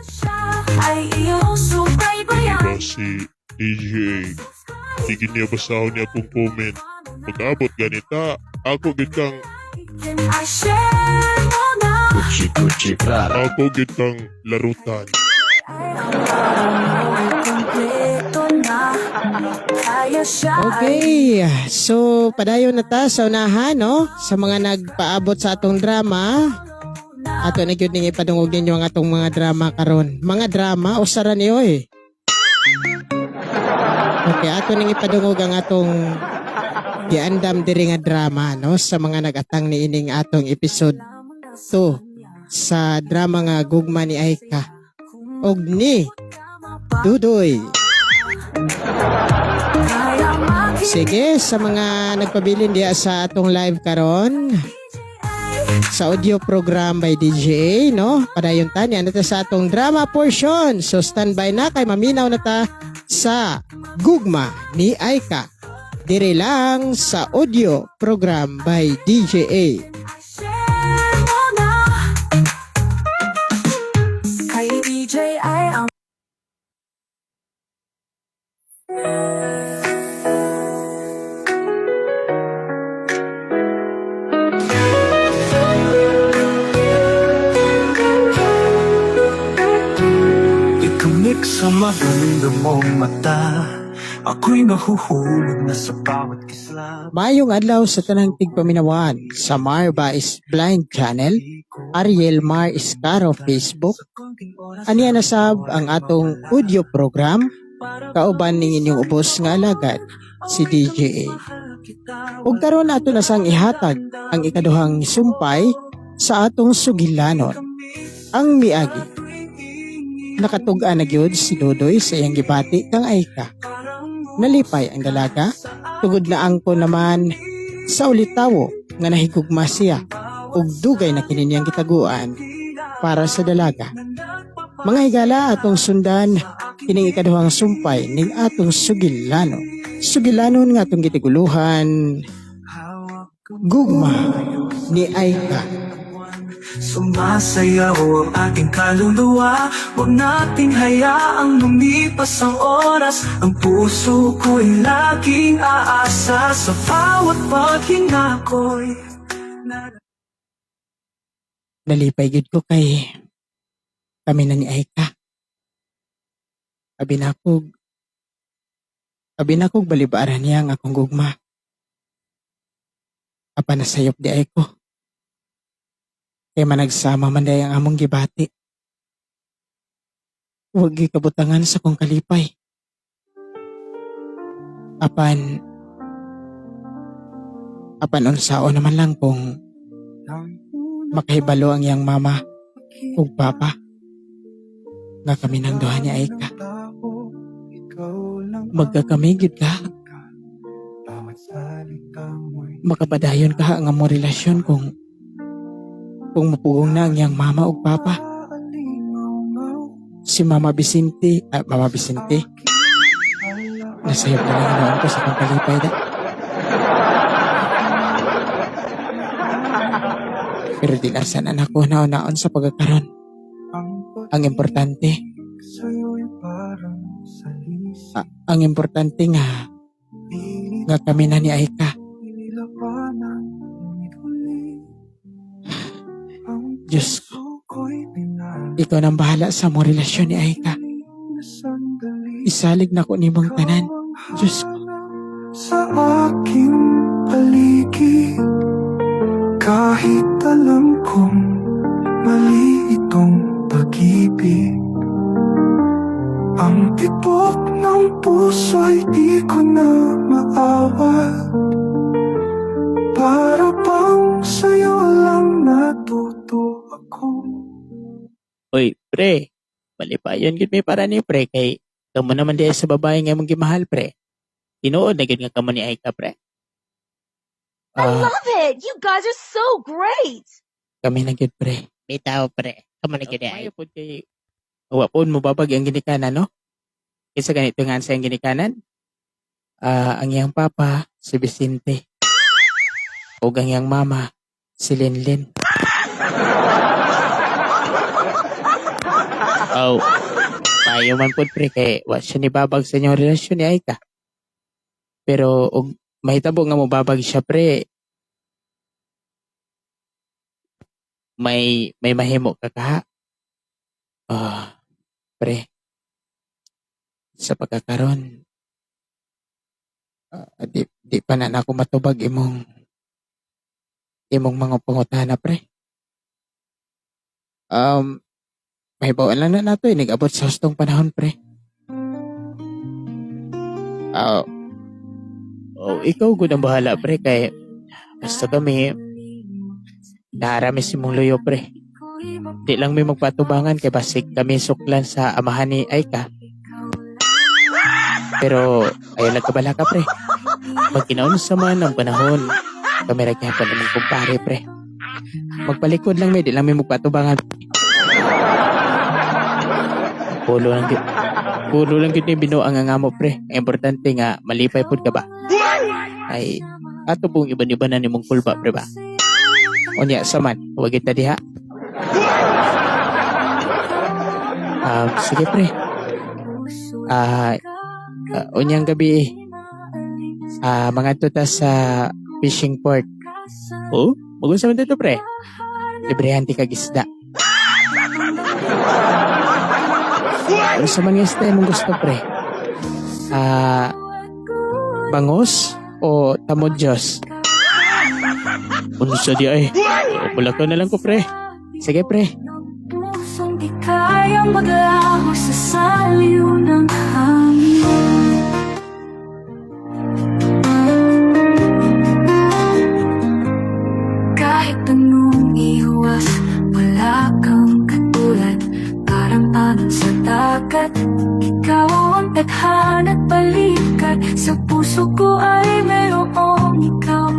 Speaker 1: siya ay iyong subaybayan.
Speaker 5: Diba si DJ, sige niya basahon niya akong comment. Pag-abot ganita, ako gid kang,
Speaker 1: Can I share mo na?
Speaker 3: Gucci, Prada.
Speaker 5: ako gid kang larutan.
Speaker 1: Ay ang araw mo ay kumpleto na. Kaya siya ay
Speaker 2: okay. So padayon na ta sa unahan no sa mga nagpaabot sa atong drama. Ato na gyud ning ipadungog ninyo ang atong mga drama karon. Mga drama usara ni oy. Okay, ato ning ipadungog ang atong giandam diri nga drama no sa mga nagatang ni ining atong episode 2 sa drama nga Gugma ni Aika og ni Dudoy.
Speaker 1: kaya makinig.
Speaker 2: Sige, sa mga nagpabilin diya sa atong live karon sa audio program by DJA, no? Padayon ta niya nata sa atong drama portion. So standby na kay maminaw na ta sa Gugma ni Aika. Dire lang sa audio program by DJA.
Speaker 1: Share mo na. Kay DJ ay ang
Speaker 3: Itumik sa maganda mong mata. Ako'y nahuhulog na sa bawat kisla.
Speaker 2: Mayong adlaw sa tanang tigpaminawan sa Marba is Blind Channel, Ariel Mar Iscaro Facebook. Aniya nasab ang atong audio program kauban ning inyong ubos nga alagad si DJA. Ug karon ato na sang ihatag ang ikaduhang sumpay sa atong sugilanon, ang miagi. Nakatug-an na gyud si Dodoy sa iyang gibati kang Aika. Nalipay ang dalaga, tugod na angko naman sa ulitawo nga nahigugma siya ug dugay na kini niyang gitaguan para sa dalaga. Mga higala atong sundan kining ikaduhang sumpay ning atong sugilanon. Sugilanon nga atong gitiguluhan Gugma ni Aika.
Speaker 3: Sumasayaw ang ating kaluluwa. Huwag nating hayaang lumipas ang oras. Ang puso ko'y laging aasa. Sa bawat paghinga ko'y
Speaker 2: Nalipay gid ko kay kami na ni Aika. Abi na kog balibaaran niya ang akong gugma. Apa nasayop di Aiko. Kaya managsama man day ang among gibati. Huwag gikabutangan sa kong kalipay. Apan unsao naman lang kung makahibalo ang iyang mama ug papa nga kami nang duha ni Aika. Magkakamigid ka. Makapadayon ka nga mo relasyon kung mapugong na ang iyang mama ug papa. Si Mama Vicente, nasayop na lang noon ko sa kong kalipay da. Pero di lasan anak ko naon sa pagkakaroon. Ang importante, ang importante nga kami na ni Aika. Diyos ko, ikaw nang bahala sa mong relasyon ni Aika. Isalig na ko ni mong tanan. Diyos ko.
Speaker 3: Sa aking paligid, kahit alam kong mali itong pag-ibig, ang tibok ng puso'y di ko na maawat. Para bang sa'yo lang natuto ako.
Speaker 2: Uy, pre. Malipayon gid may para ni pre kay kamo naman di sa babae nga mong gimahal pre. Tinuod na gid nga kamo ni Aika pre.
Speaker 6: I love it! You guys are so great!
Speaker 2: Kami na gid pre. Bitaw pre. Kamo na gid ay. Pud kay wa pod mo babag ang ginikanan no? Isa ganito nga sa ang ginikanan. Ang iyang papa si Vicente. Ug ang iyang mama si Linlin. Oh, tayo man po pre kay wa siya ni babag sa inyong relasyon ni Aika. Pero og mahitabo nga mo babag siya pre. May mahimo ka kaha. Pre. Sa pagkakaroon di pa na ako matubag imong mga pangutana pre. Mahibawaan lang na nato nag-abot sa hustong panahon, pre. Ikaw gud ang bahala, pre, kay basta kami naarami si mong luyo, pre. Di lang may magpatubangan kay basig kami suklan sa amahan ni Aika. Pero ayaw lang kabala ka, pre. Pag kinaon sa man ang panahon, kami ragyapon namang kumpare, pre. Magpalikod lang, di lang may magpatubangan. Pulo lang gid ni binuang nga mo pre. Ang importante nga malipay pud ka ba? Ay ato pong iban-iba na nimong kulba pre ba? Unya saman, huwag kita diha. Sige pre. Unyang gabi mga tuta sa fishing port. Oh, magunsa man dito pre. Librehan ti kag isda. Ano sa mga stay mong gusto, pre? Bangos o tamodyos? Ano sa di ay? Wala ka na lang ko, pre. Sige, pre.
Speaker 1: Pusong di kayang maglaho sa saliw ng hangin. Kahit anong iwas, wala kang katulad. Parang alon sa dagat, ikaw ang tadhana't balikat. Sa puso ko ay mayroong ikaw.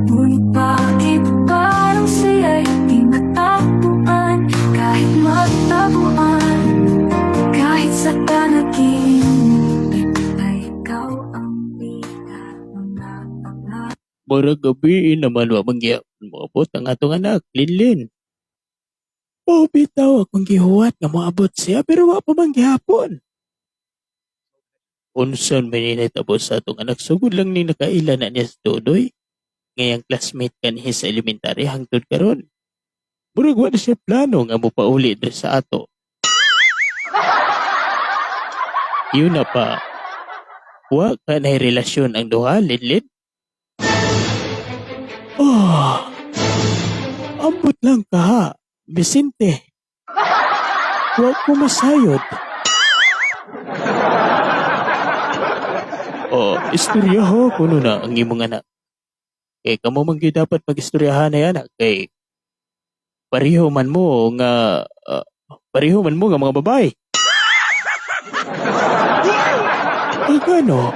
Speaker 1: Ngunit bakit parang siya'y di matagpuan? Kahit magtabuan, kahit sa panaginip ay ikaw ang pinaka.
Speaker 2: Murag gabi naman wa mangyapon mo abot ang atong anak, Linlin. Bitaw akong gihuwat nga moabot siya pero wa pa man gihapon. Unsan man ni tapos sa atong anak sugod lang ni nakaila na niya sa Dodoy. Ngayang classmate kanhi sa elementary hangtod karon. Murag wa na siya plano nga mo pauli diri sa ato. Yun na pa. Wa ka na relasyon ang duha, Linlin? Ambot lang ka ha. Vicente.
Speaker 7: Wa ko masayod. Istoryaho kuno na ang imong anak. Kay kamo man gyud dapat mag-istoryahan na anak kay pareho man mo nga mga babae. Ay gano?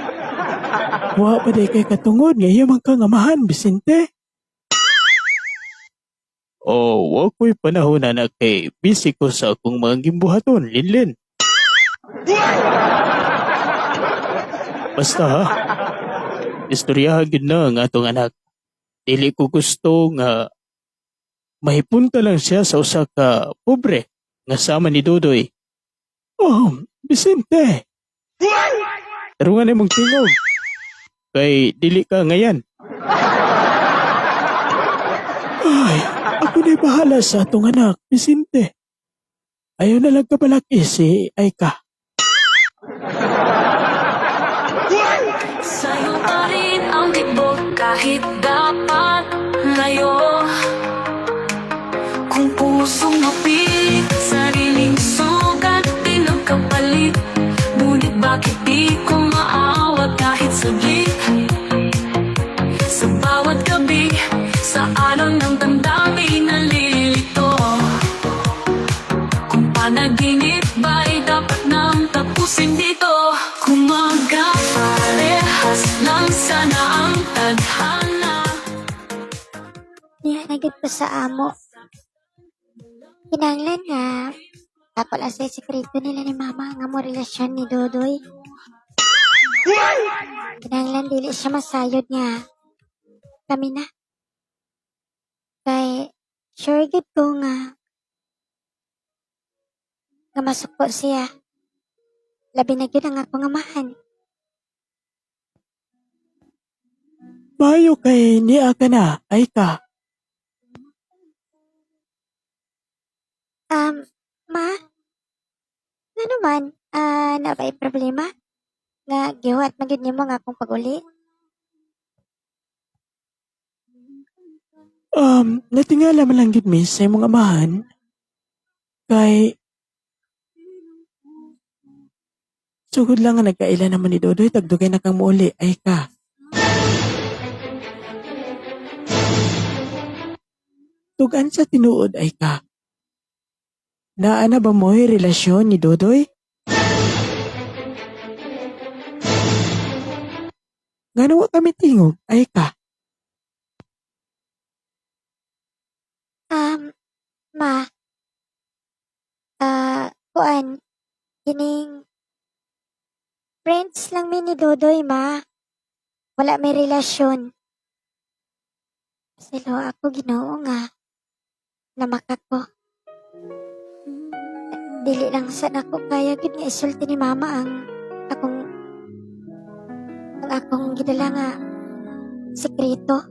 Speaker 7: Wa pa day kay katungod nga iya man kang amahan, Vicente. Wa ko'y panahon na kay busy ko sa akong mga gimbuhaton, Linlin. Basta ha, istoryahan gid na ang atong anak. Dili ko gusto nga mahipunta lang siya sa usa ka pobre nga sama ni Dodoy. Vicente. Tarungan imong tingog. Kay dili ka ngayon. Ay, ako na'y bahala sa atong anak, Vicente. Ayaw na lang kapalaki si Aika.
Speaker 1: Sa'yo pa rin ang tibok kahit dapat layo. Kung pusong mapilit, sariling sugat, di nagkapalit. Ngunit bakit di ko maawag kahit saglit? Sa bawat gabi, sa araw ng damdamin nalilito. Kung panaginip ba'y dapat nang tapusin dito? Kung magkaparehas lang sana ang tadhana.
Speaker 4: Nihanagid ko sa amo. Kinanglan nga, ako lang sa sekreto nila ni mama nga mo relasyon ni Dodoy. Kinanglan dili siya masayod nga. Kami na. Kay, sure gid ko nga masuko siya. Labi na gyud ang akong amahan.
Speaker 7: Mayo kay niya ka na, Aika.
Speaker 4: Ma? Nga naman, na ba'y problema? Nga giwat magyud nimo nga akong pag-uli?
Speaker 7: Natingala man lang gid miss sa imong amahan. Kay sugod lang nga nagkaila naman ni Dodoy, tagdugay na kang muuli, Aika. Tugan sa tinuod, Aika. Naana ba mo'y relasyon ni Dodoy? Nga nawa kami tingog, Aika.
Speaker 4: Ma, kuan, kining friends lang mi ni Dodoy, ma. Wala may relasyon. Silo ako Ginoo nga namakak ko. Dili lang sa nako kaya gid nga isulti ni mama ang akong gidala nga sekreto.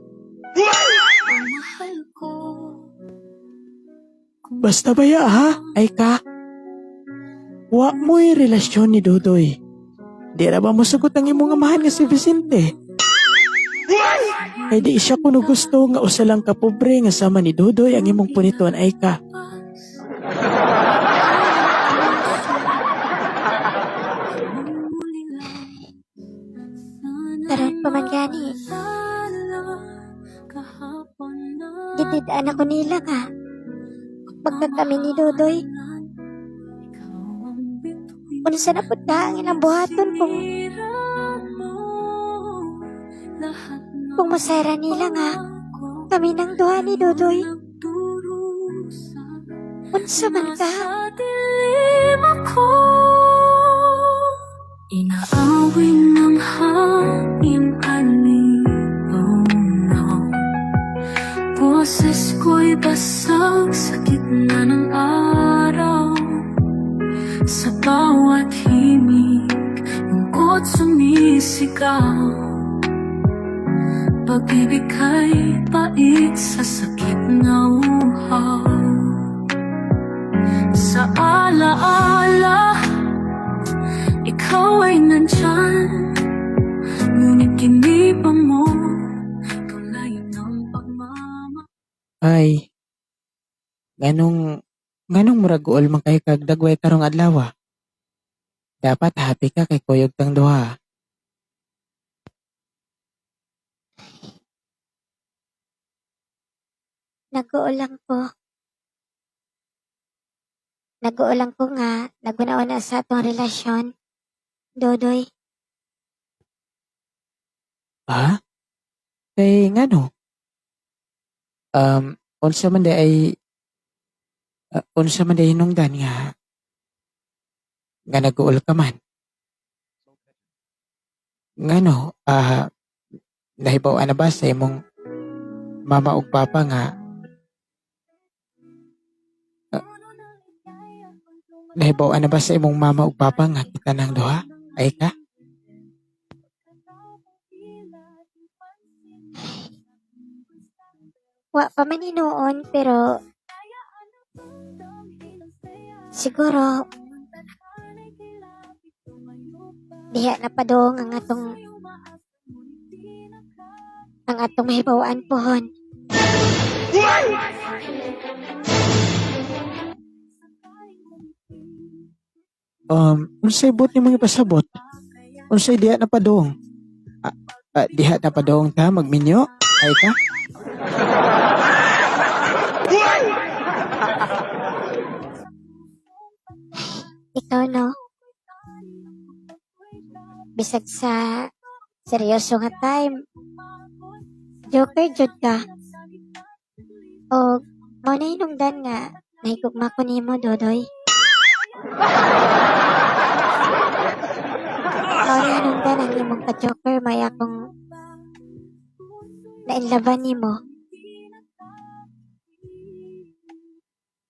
Speaker 1: Mahal ko.
Speaker 7: Basta baya ha, Aika. Wa mo'y relasyon ni Dodoy. Di ra ba masugot ang imong amahan nga si Vicente? Kay di siya kuno gusto nga usa lang ka pobre nga sama ni Dodoy ang imong punituan, Aika.
Speaker 4: Karon pa man gani. Gitidaan ako nila nga. Pagka kami ni Dodoy. Unsa na pud ka ang ilang buhaton kung masara nila nga kami nang duha ni Dodoy. Unsa man ka?
Speaker 1: Dilim ako, inaawin ng hangin aligaw. Boses ko'y basag sa gitna ng araw. Sa bawat himig, lungkot sumisigaw. Pag-ibig kay pait sa sakit na uhaw. Sa alaala, ikaw ay nandyan. Ngunit giniba mo, tulayan ng pagmama.
Speaker 7: Ay, ganong Nganong muraguol man kay kag dagway karong adlaw? Dapat happy ka kay kuyog tang duha.
Speaker 4: Nag-uulang ko. Nag-uulang ko nga, naguna-una sa atong relasyon. Dodoy,
Speaker 7: Ha? Kay ngano? Unsa man day ay unsa man day hinungdan nga nag-uol ka man. Ngano? Nahibaw na ba sa imong mama ug papa nga nahibaw na ba sa imong mama ug papa nga kita nang duha? Ay ka?
Speaker 4: wa pa man hinuon pero siguro diha na padong ang atong mahibawaan pohon.
Speaker 7: Unsay bot nimong ipasabot? Unsay diha na padong? Diha na padong ta magminyo? Ay ka?
Speaker 4: Ikaw no, bisag sa seryoso nga time, joker jud ka. O mao na hinungdan nga nahigugma ko nimo Dodoy. Mao na hinungdan ang imong ka-joker may akong nainlaban nimo.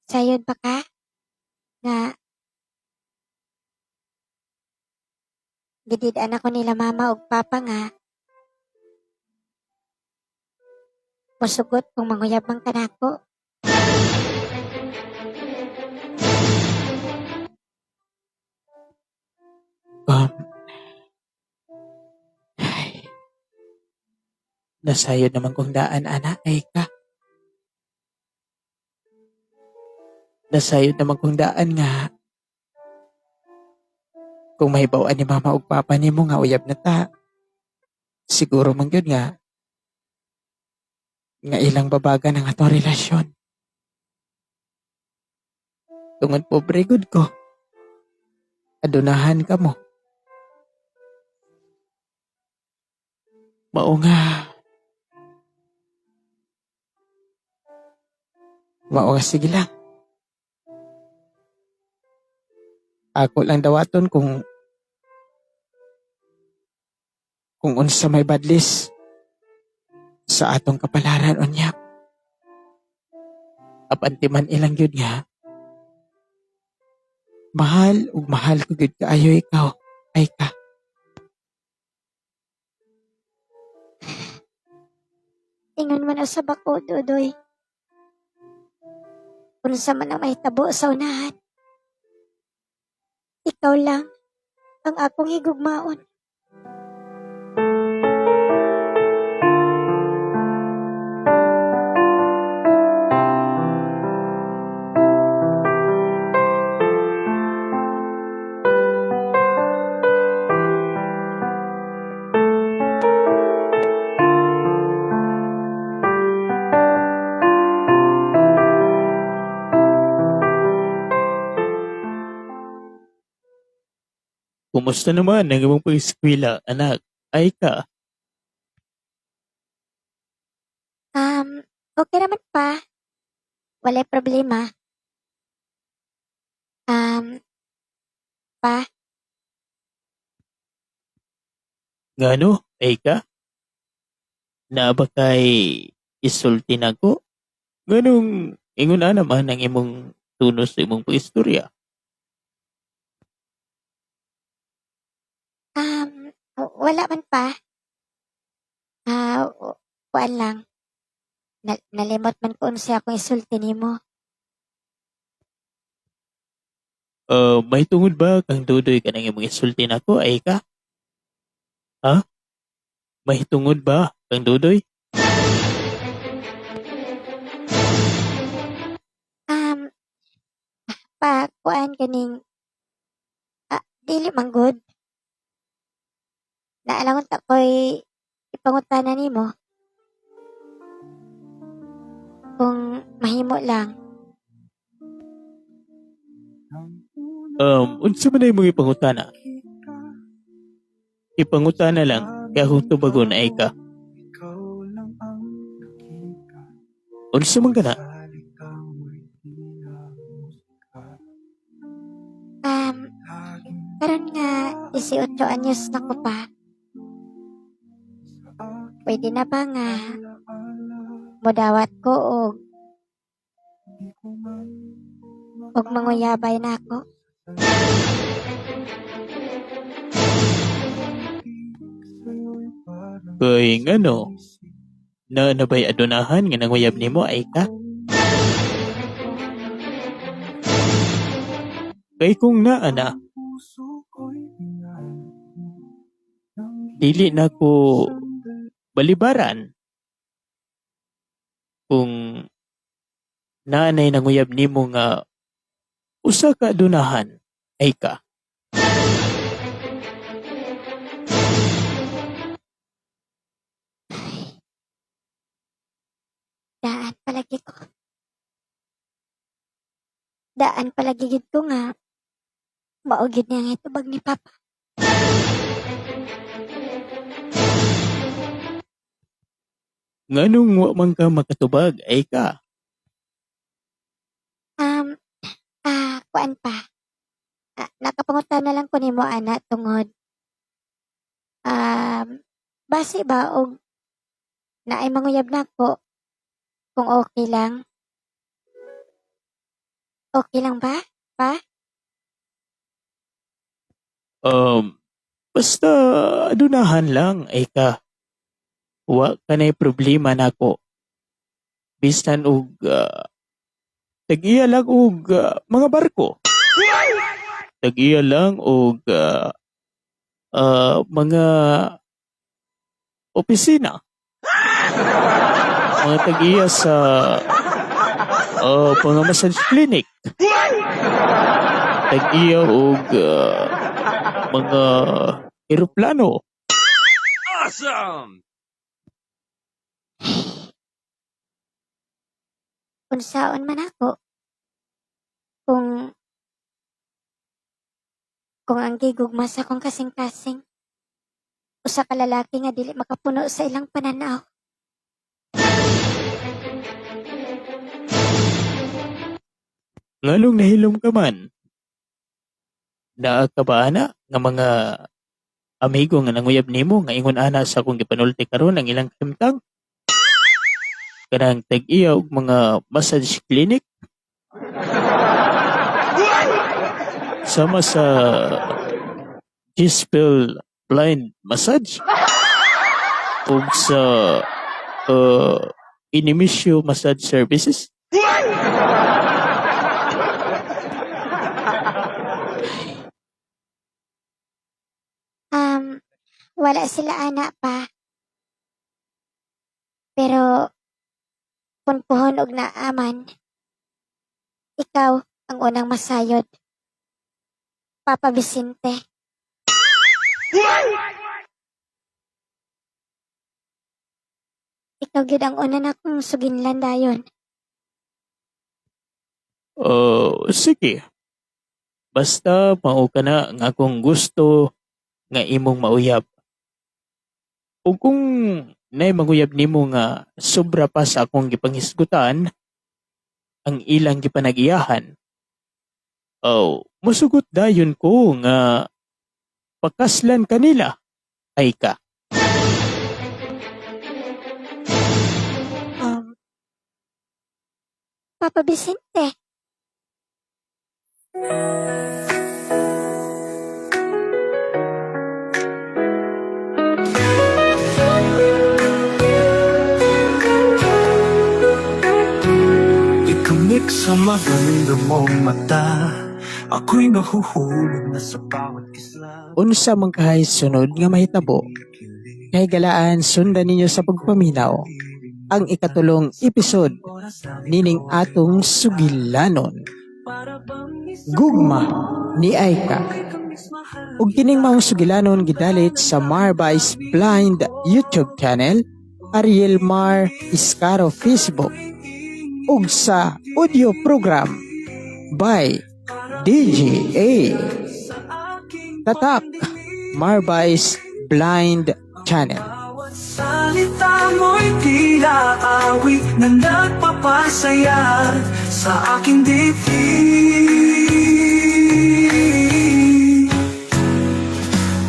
Speaker 4: Sayod pa ka nga gidid-an ako nila mama ug papa nga musugot kung manguyabang ka nako.
Speaker 7: Ay, nasayod naman kong daan, ana, ay ka. Nasayod naman kong daan nga. Kung mahibawaan ni mama ug papa nimo nga uyab na ta, siguro man gyud nga ilang babaga ng atong relasyon. Tungod pobre gud ko. Adunahan ka mo. Mao nga. Sige lang. Ako lang dawaton kung unsa may badlis sa atong kapalaran unya. Apantiman ilang gyud nga. Mahal ko gyud kaayo ikaw. Ay ka.
Speaker 4: Ingon man sa bako, Dodoy. Unsa man ang mahitabo sa unahan. Ikaw lang ang akong higugmaon.
Speaker 7: Kumusta naman ang imong pag-eskwela, anak? Ay ka.
Speaker 4: Okay naman pa. Walay problema. Pa,
Speaker 7: Ngano? Ay ka? Na ba kay isulti na ko? Nganong ingon na naman ang imong tunos sa imong pag-istorya?
Speaker 4: wala man pa. Kuan lang. Nalimot man ko unsa akong isulti nimo.
Speaker 7: May tungod ba kang dudoy ka nang imong isulti na ko? Ay ka? Ha? May tungod ba kang dudoy?
Speaker 4: pa kuan kaning dili man good. Naalangon ta ko'y ipangutana nimo kung mahimo lang.
Speaker 7: Unsa man ay mga ipangutana? Ipangutana lang, kaya kung tubagon ay ka. Unsa man ka na?
Speaker 4: Karon nga 18 anyos na ko pa. Pwede na ba nga modawat ko og manguyabay na ako?
Speaker 7: Kay ngano? Na nabay adunahan nga nanguyab nimo ay ka? Kay kung naa na, dili na ko balibaran. Kung naanay nanguyab nimo nga usa ka adunahan ay ka.
Speaker 4: Daan palagi ko. Daan palagi gid ko nga maugid niya nga itubag ni Papa.
Speaker 7: Nganong wa man ka makatubag ay ka?
Speaker 4: Kuan pa. Nakapangutan na lang ko nimo ana tungod. Base ba og naay manguyab na ko kung okay lang? Okay lang ba? Pa?
Speaker 7: Basta adunahan lang ay ka. Wa ka na'y problema nako. Bisan og tag-iya lang og mga barko. Tag-iya lang og mga opisina. Mga tag-iya sa mga massage clinic. Tag-iya og mga eroplano.
Speaker 4: Unsaon man ako. Kung ang gigugma sa akong kasing-kasing, usa ka lalaki nga dili makapuno sa ilang pananaw.
Speaker 7: Nganong nahilom ka man? Naa ka ba ana nga mga amigo nga nanguyab nimo nga ingon ana sa akong gipanulti karon ang ilang kimtang? Kanang tag-iya og mga massage clinic? Sama sa G-Spell blind massage? O sa Inimisyo massage services?
Speaker 4: Wala sila ana pa. Pero kung puhon og naaman, ikaw ang unang masayod. Papa Vicente. Ikaw gid ang una na kong suginlan dayon.
Speaker 7: Sige. Basta mao ka na nga akong gusto nga imong mauyab. O kung nay maguyab nimo nga sobra pa sa akong gipanghisgutan, ang ilang gipanag-iyahan, masugot dayon ko nga pakaslan kanila ay ka.
Speaker 4: Papa Vicente.
Speaker 3: Ikamik sa maganda mong mata, ako'y nahuhulog na sa bawat isla.
Speaker 7: Unsa man kahay sunod nga mahitabo, kay galaan sundan ninyo sa pagpaminaw ang ikatulong episode nining atong sugilanon. Gugma ni Aika. Ug kining maong sugilanon gidalit sa Marby's Blind YouTube channel, Ariel Mar Iscaro Facebook, ug sa audio program by DJ A. Tatak Marby's Blind Channel.
Speaker 3: Salita mo'y tila awit na nagpapasaya sa aking dibdib.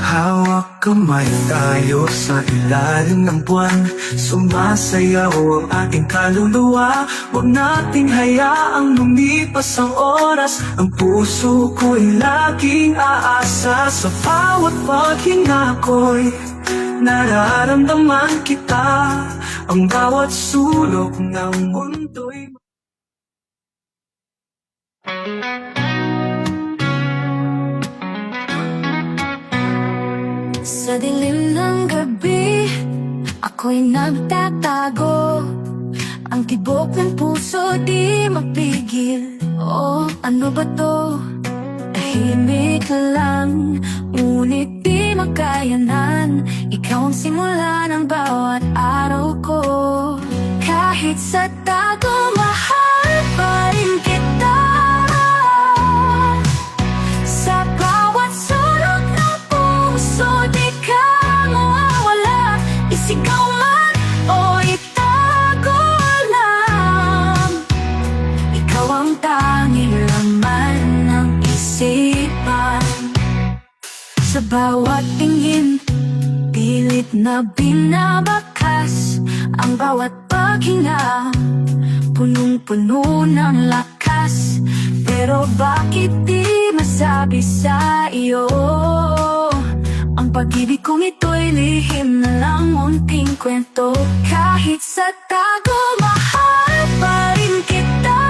Speaker 3: Hawak kamay tayo sa ilalim ng buwan, sumasayaw ang ating kaluluwa. Huwag nating hayaang lumipas ang oras, ang puso ko'y laging aasa. Sa bawat paghinga ko'y nararamdaman kita, ang bawat sulok ng mundo'y
Speaker 1: Sa dilim ng gabi, ako'y nagtatago. Ang tibok ng puso di mapigil. Oh, ano ba to? Tahimik lang, ngunit di makayanan. Ikaw ang simula ng bawat araw ko. Kahit sa tago, mahal pa rin kita. Sa bawat sulok ng puso, di ka mawawala. Isigaw man o itago lang, ikaw ang tanging laman ng isipan. Sa bawat tingin, pilit na binabakas. Ang bawat paghinga, punong-puno ng lakas. Pero bakit di masabi sa iyo? Ang pag-ibig kong ito'y lihim na lang, munting kwento. Kahit sa tago, mahal pa rin kita.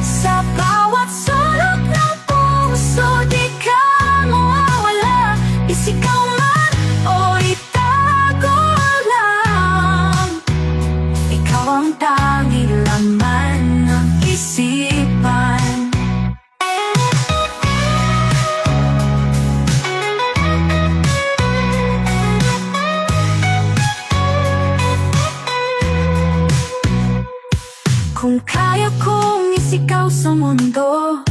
Speaker 1: Sa bawat sulok ng puso, di ka mawawala. Isigaw man o itago lang, ikaw ang tanging laman ng isipan. Kung kaya kong isigaw sa mundo,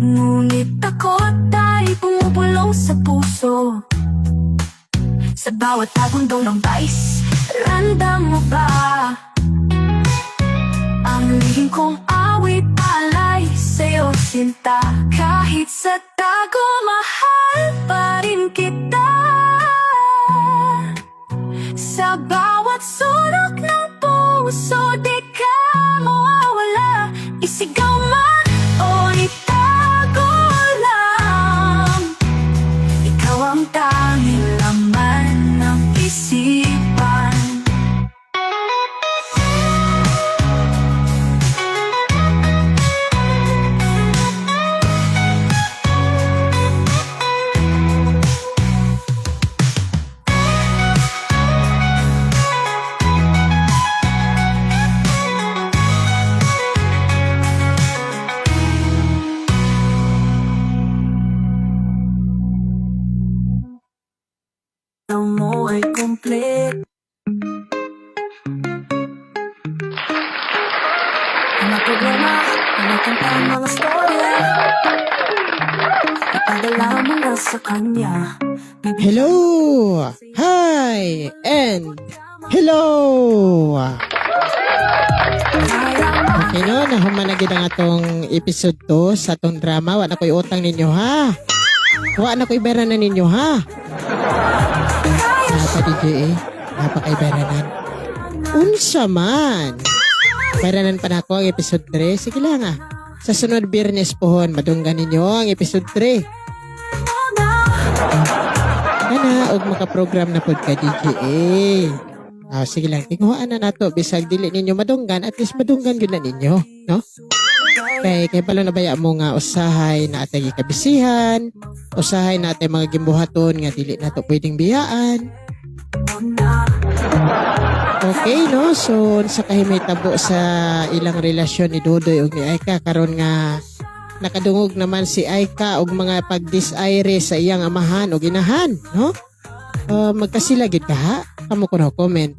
Speaker 1: ngunit takot ay pumupulong sa puso. Sa bawat tagundong ng bais, randam mo ba ang lihim kong awit, alay sa'yo sinta? Kahit sa tago, mahal pa rin kita. Sa bawat sulok ng puso, di ka mawawala. Isigaw man o itago lang, ikaw ang tanging laman ng isipan. Ang mo ay complete. Mga problema, mga kantang mga storya, ipadala mo na sa kanya.
Speaker 2: Hello! Hi! And hello! Okay no, nahuman na gid ang atong episode 2 sa atong drama. Wa na ko'y utang ninyo ha. Wa na ko'y beranan ninyo ha. Napa DJ napakaiberanan. Unsa man. Beranan pa na ako ang episode 3. Sige lang ah. Sa sunod Biyernes pohon, madunggan ninyo ang episode 3. Kana og makaprogram na pod ka DJ. Sige lang, tinguhaan na nato bisag dili ninyo madunggan, at least madunggan gyud na ninyo, no? Kay pala nabaya mo nga usahay na atay kabisihan, usahay na atay mga gimbuhaton nga dili nato pwedeng biyaan. Okay, no? So, sa kahimay-tabo sa ilang relasyon ni Dodoy ug ni Aika, karon nga nakadungog naman si Aika og mga pagdisaire sa iyang amahan o inahan, no? Magkasilagid ka ha? Kamo ko na comment.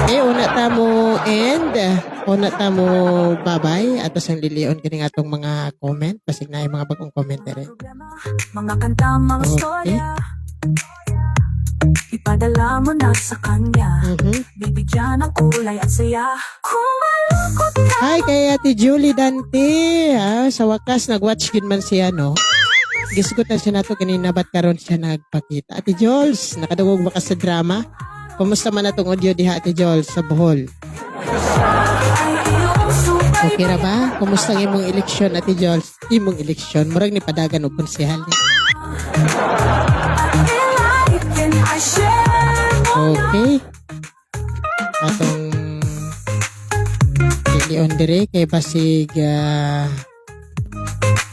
Speaker 2: Okay, una ta mo end. Una ta mo babay. Atos ang lilion kining atong mga comment. Pasig na yung mga bagong comment rin.
Speaker 1: Mga kanta, mga
Speaker 2: Okay.
Speaker 1: storya Ipadala mo na sa kanya Bibigyan ng kulay at saya Kung malungkot ka
Speaker 2: Hi kay Ate Julie Dante. Sa wakas nag-watch gid man siya, no? Gisgot na siya nato kanina, ba't karon siya nagpakita. Ate Jules, nakadungog ba ka sa drama? Kumusta man atong audio diha, Ate Jules, sa Bohol?
Speaker 1: ay iyong supay
Speaker 2: Okay ra ba? Kumusta ang imong eleksyon, Ate Jules? Imong eleksyon, murag ni padagan og konsehal.
Speaker 1: Can I share mo
Speaker 2: Okay. Atong Leon dire kay basig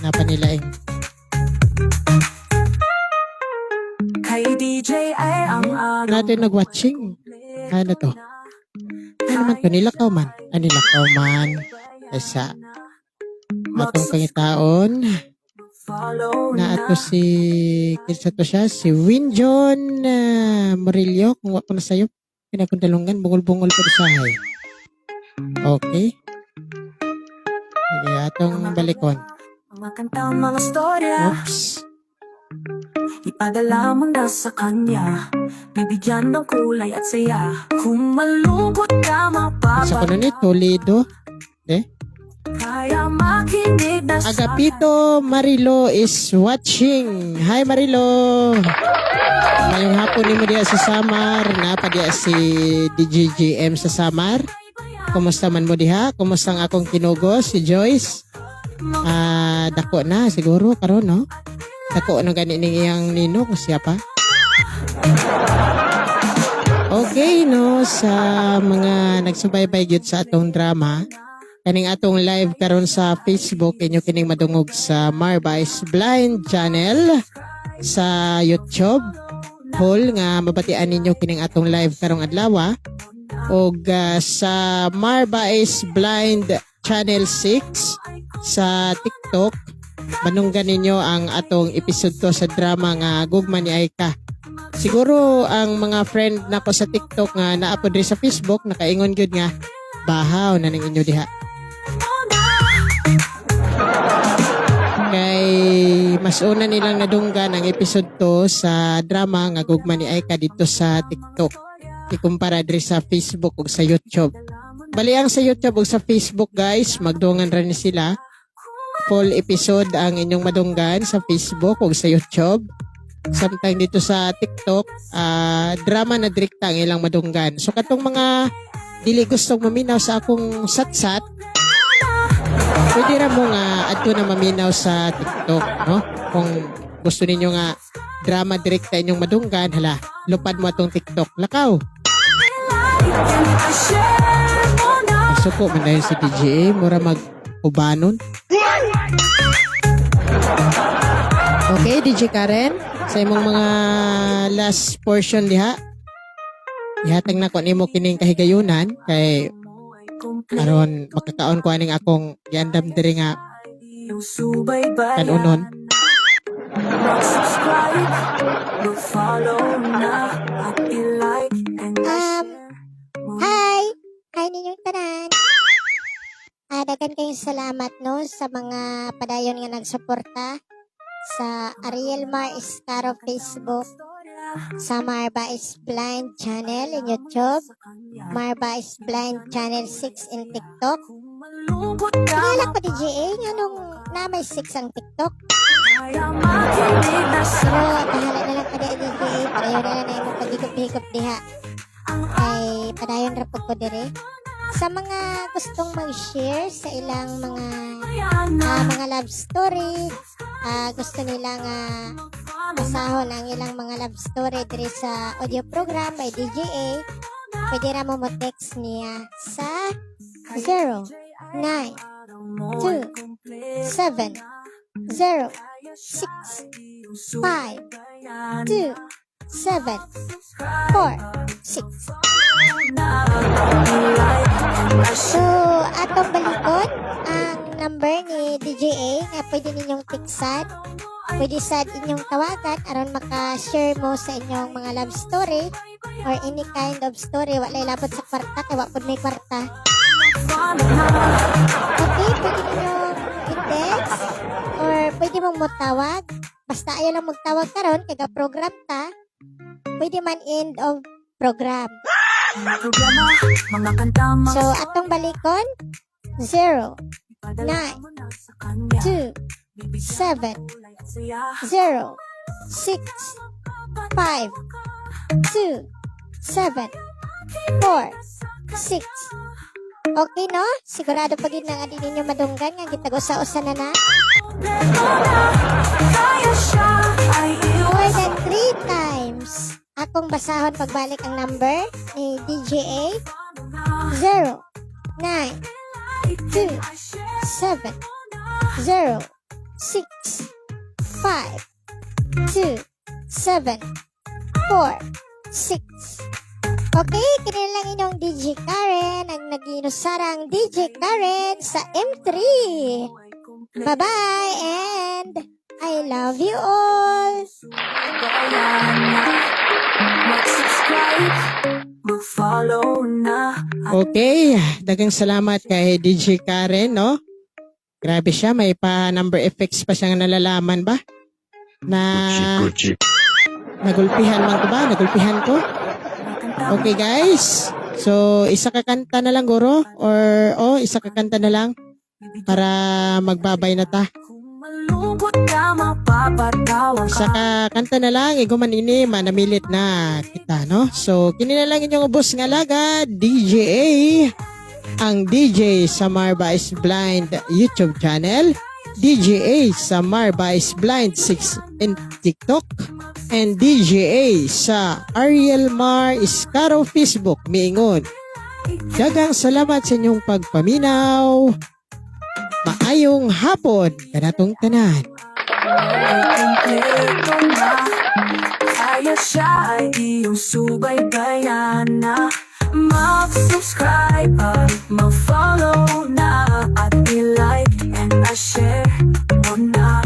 Speaker 2: napanilaing.
Speaker 1: Kay DJ ay ang araw
Speaker 2: Natin nag-watching. Ano to? Ano naman to? Nilakaw man. Nilakaw man. Sa atong pangitaon
Speaker 1: Follow
Speaker 2: na ato si kinsa to siya, si Winjon Murillo, kung wa ko na sayo pinakundalungan, bungol-bungol ko sa hay. Okay. Sige, atong balikon.
Speaker 1: Mga kanta, mga storya
Speaker 2: Oops.
Speaker 1: Ipadala mo na sa kanya Bibigyan ng kulay at saya Kung malungkot ka
Speaker 2: Sa kuno ni Toledo.
Speaker 1: Kaya makinig na sa
Speaker 2: Agapito Marilo is watching. Hi Marilo. Ngayong hapon ni mo diya sa Samar. Napa diya si DJGM sa Samar. Kumusta man mo diha? Kumusta ang akong kinugos, si Joyce? Dako na siguro karon, no? Dako na gani ning iyang nino kung siya pa. Okay, no? Sa mga nagsubaybay gyud sa atong drama, kaning atong live karon sa Facebook, inyo kining madungog sa Marvice Blind Channel sa YouTube. Hol nga mabatian ninyo kining atong live karong adlaw og sa Marvice Blind Channel 6 sa TikTok. Manunggan ninyo ang atong episode to sa drama nga Gugma ni Aika. Siguro ang mga friend nako sa TikTok nga naapod rin sa Facebook nakaingon gyud nga bahaw na ning inyo diha. Kay mas una nilang nadunggan ang episode to sa drama nga Gugma ni Aika dito sa TikTok. Ikumpara diri sa Facebook ug sa YouTube. Bali ang sa YouTube ug sa Facebook, guys, magdungan ra ni sila. Full episode ang inyong madunggan sa Facebook ug sa YouTube. Samtang dito sa TikTok, drama na direkta ang ilang madunggan. So katong mga dili gustong maminaw sa akong satsat, pwede ra mo nga adto na maminaw sa TikTok, no? Kung gusto ninyo nga drama direkta inyong madunggan, hala, lupad mo atong TikTok. Lakaw. Suko man dahil si DJA, mura mag-ubanon. Okay, DJ Karen, sa imong mga last portion diha, ihatag na ko nimo kining kahigayunan kay aron makakaon ko aning akong giandam diri nga kanunon.
Speaker 1: Subscribe, follow na at i-like and
Speaker 4: Hi! Hi ninyong tanan! Dagan kayong salamat, no, sa mga padayon nga nagsuporta sa Ariel Mar Escaro Facebook, sa Marba is Blind Channel in YouTube, Marba is Blind Channel 6 in TikTok. Kilala ko DJA, nga nung na may 6 ang TikTok. Pero bahala na lang kada DJA, padayon na lang na yung pagigop-higop diha. Ay padayon ra pud ko dire. Sa mga gustong mag-share sa ilang mga love story, gusto nila nga basahon ang ilang mga love story dire sa audio program by DJA, pwede ra mo text niya sa 0927 065 2 7, 4, 6. So, atong balikon ang number ni DJA nga pwede ninyong tiksad. Pwede sad inyong tawagan aron maka-share mo sa inyong mga love story or any kind of story. Walay labot sa kwarta, kaya wapod may kwarta. Okay, pwede ninyong i-text or pwede mong motawag. Basta ayaw lang magtawag karon kaya program ta. Pwede man end of program. So, atong balikon, 0, 9, 2, 7, 0, 6, 5, 2, 7, 4, 6. Okay, no? Sigurado pag yun nga din ninyo madunggan nga gitag-usa-usa na na. More than 3 times. Akong basahon pagbalik ang number ni DJA. 0, 9, 2, 7, 0, 6, 5, 2, 7, 4, 6. Okay, kini lang inyong DJ Karen, ang nag-inusarang DJ Karen sa M3. Bye-bye and I love you all.
Speaker 2: Okay, dagang salamat kay DJ Karen, no? Grabe siya, may pa number effects pa siyang nalalaman ba? Na nagulpihan man ko ba? Nagulpihan ko? Okay guys, so isa kakanta na lang guro or isa kakanta na lang para magbabay na ta. Isa kakanta na lang, iguman ini manamilit na kita, no? So kini na lang inyong ubos nga laga, DJA, ang DJ Samar Vice Blind YouTube channel, DJA Samar Vice Blind 6 in TikTok, and DJA sa Ariel Mar Iscaro Facebook miingon. Dagang salamat sa inyong pagpaminaw. Maayong hapon kanatong tanan.
Speaker 1: Kaya siya ay iyong subaybayan na. Mag-subscribe at mag-follow na. At i-like and i-share mo na.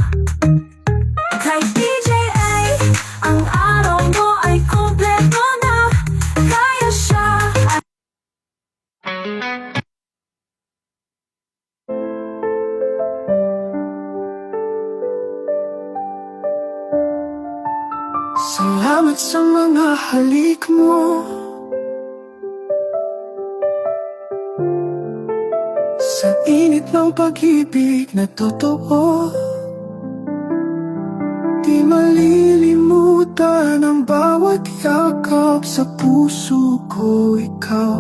Speaker 1: Kay DJA, ang araw mo ay kompleto na. Kaya siya ay...
Speaker 3: Salamat sa mga halik mo, sa init ng pag-ibig na totoo. Di malilimutan ang bawat yakap sa puso ko. Ikaw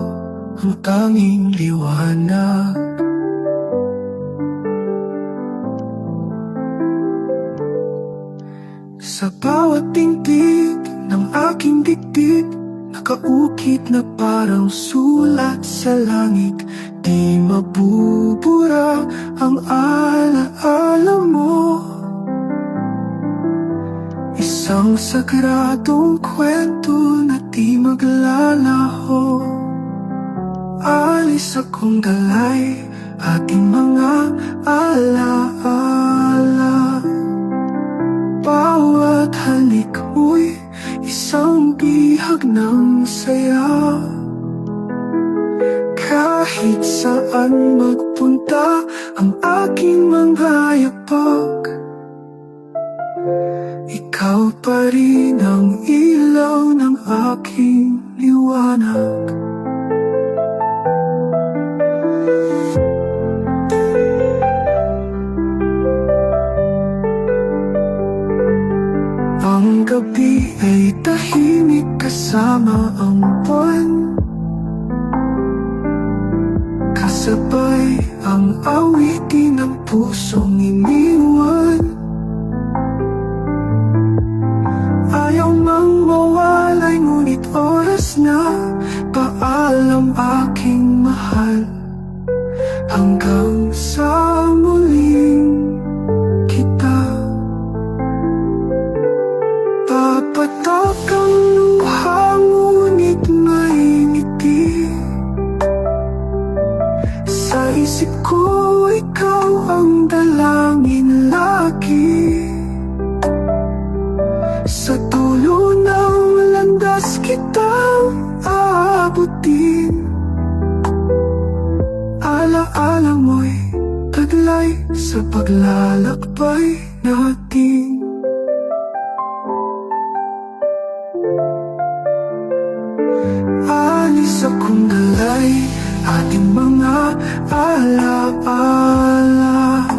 Speaker 3: ang tanging liwanag. Sa bawat tintig ng aking dibdib, nakaukit na parang sulat sa langit. Di mabubura ang alaala mo. Isang sagradong kwento na di maglalaho. Alis akong dalay, ating mga alaala. Bawat halik mo'y isang bihag ng saya. Kahit saan magpunta ang aking mga yapak, ikaw pa rin ang ilaw ng aking liwanag. Ang gabi ay tahimik kasama ang buwan. Kasabay ang awitin ng pusong iniwan. Ayaw mang mawalay ngunit oras na. Paalam aking mahal. Hanggang sa muling kita. Papatok ang isip ko, ikaw ang dalangin lagi. Sa dulo ng landas kitang aabutin. Alaala mo'y taglay sa paglalakbay natin. Alis akong dalay ating mga alaala.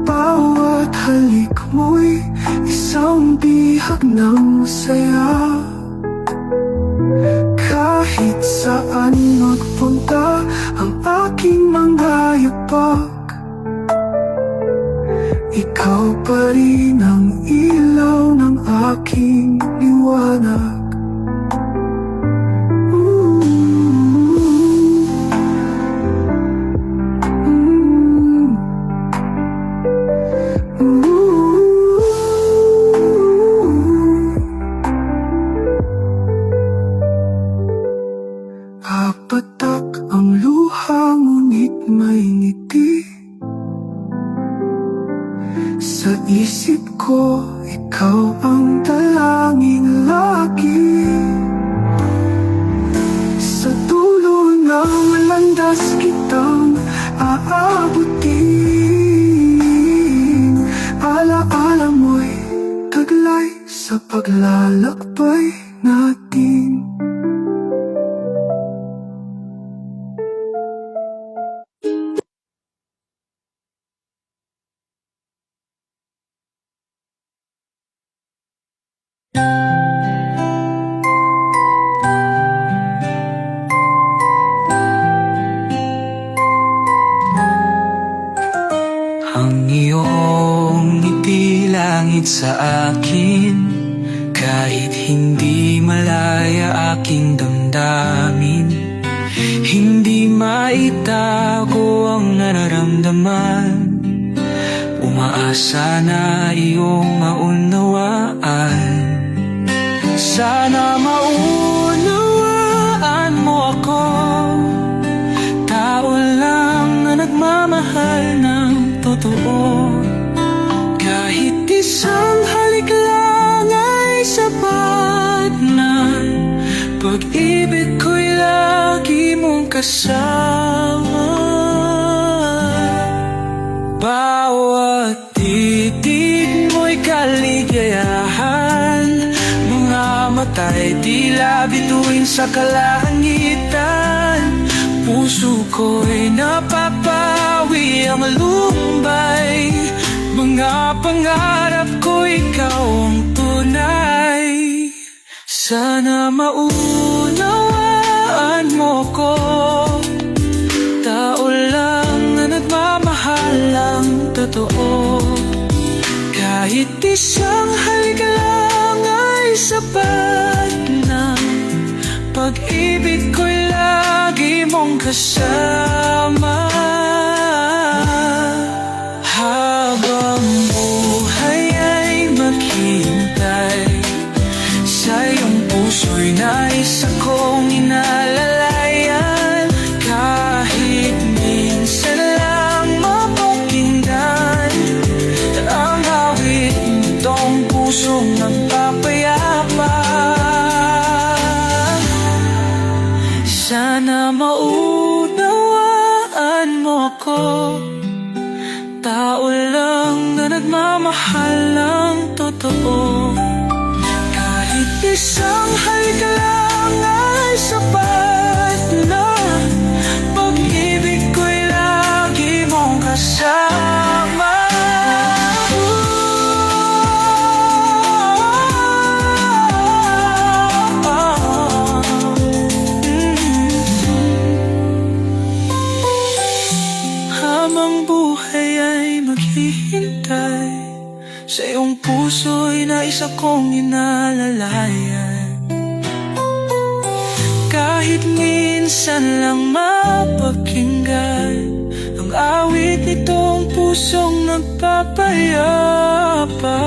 Speaker 3: Bawat halik mo'y isang bihag ng saya. Kahit saan magpunta ang aking mga yapak, ikaw pa rin ang ilaw ng aking liwanag. Papatak ang luha, ngunit may ngiti. Sa isip ko, ikaw ang dalangin lagi. Sa dulo ng landas kitang aabutin. Alaala mo'y taglay sa paglalakbay natin.
Speaker 8: Ang iyong ngiti langit sa akin, kahit hindi malaya aking damdamin. Hindi maitago ang nararamdaman. Umaasa na iyong maunawaan. Sana maunawaan mo ako. Tao lang na nagmamahal ng totoo. Kahit isang halik lang ay sapat na. Pag-ibig ko'y lagi mong kasama. Bawat titig mo'y kaligayahan. Mga mata'y tila bituin sa kalangitan. Puso ko'y napapawi ang lumbay. Mga pangarap ko, ikaw ang tunay. Sana maunawaan mo ko. Tao lang na nagmamahal ang totoo. Kahit isang halik lang ay sapat na. Pag-ibig ko'y lagi mong kasama. Habang buhay ay maghintay, sa iyong puso'y nais akong inalalayan. Kahit minsan lang mapakinggan ang awit nitong pusong nagpapayapa. Sana maunawaan mo ko. Tao lang na nagmamahal ng totoo. Kahit isang halik lang ay sapat na. Pag-ibig ko'y lagi mong kasama. Habang buhay ay maghihintay, sa iyong puso'y nais akong inalalayan. Kahit minsan lang mapakinggan ang awit nitong pusong nagpapayapa.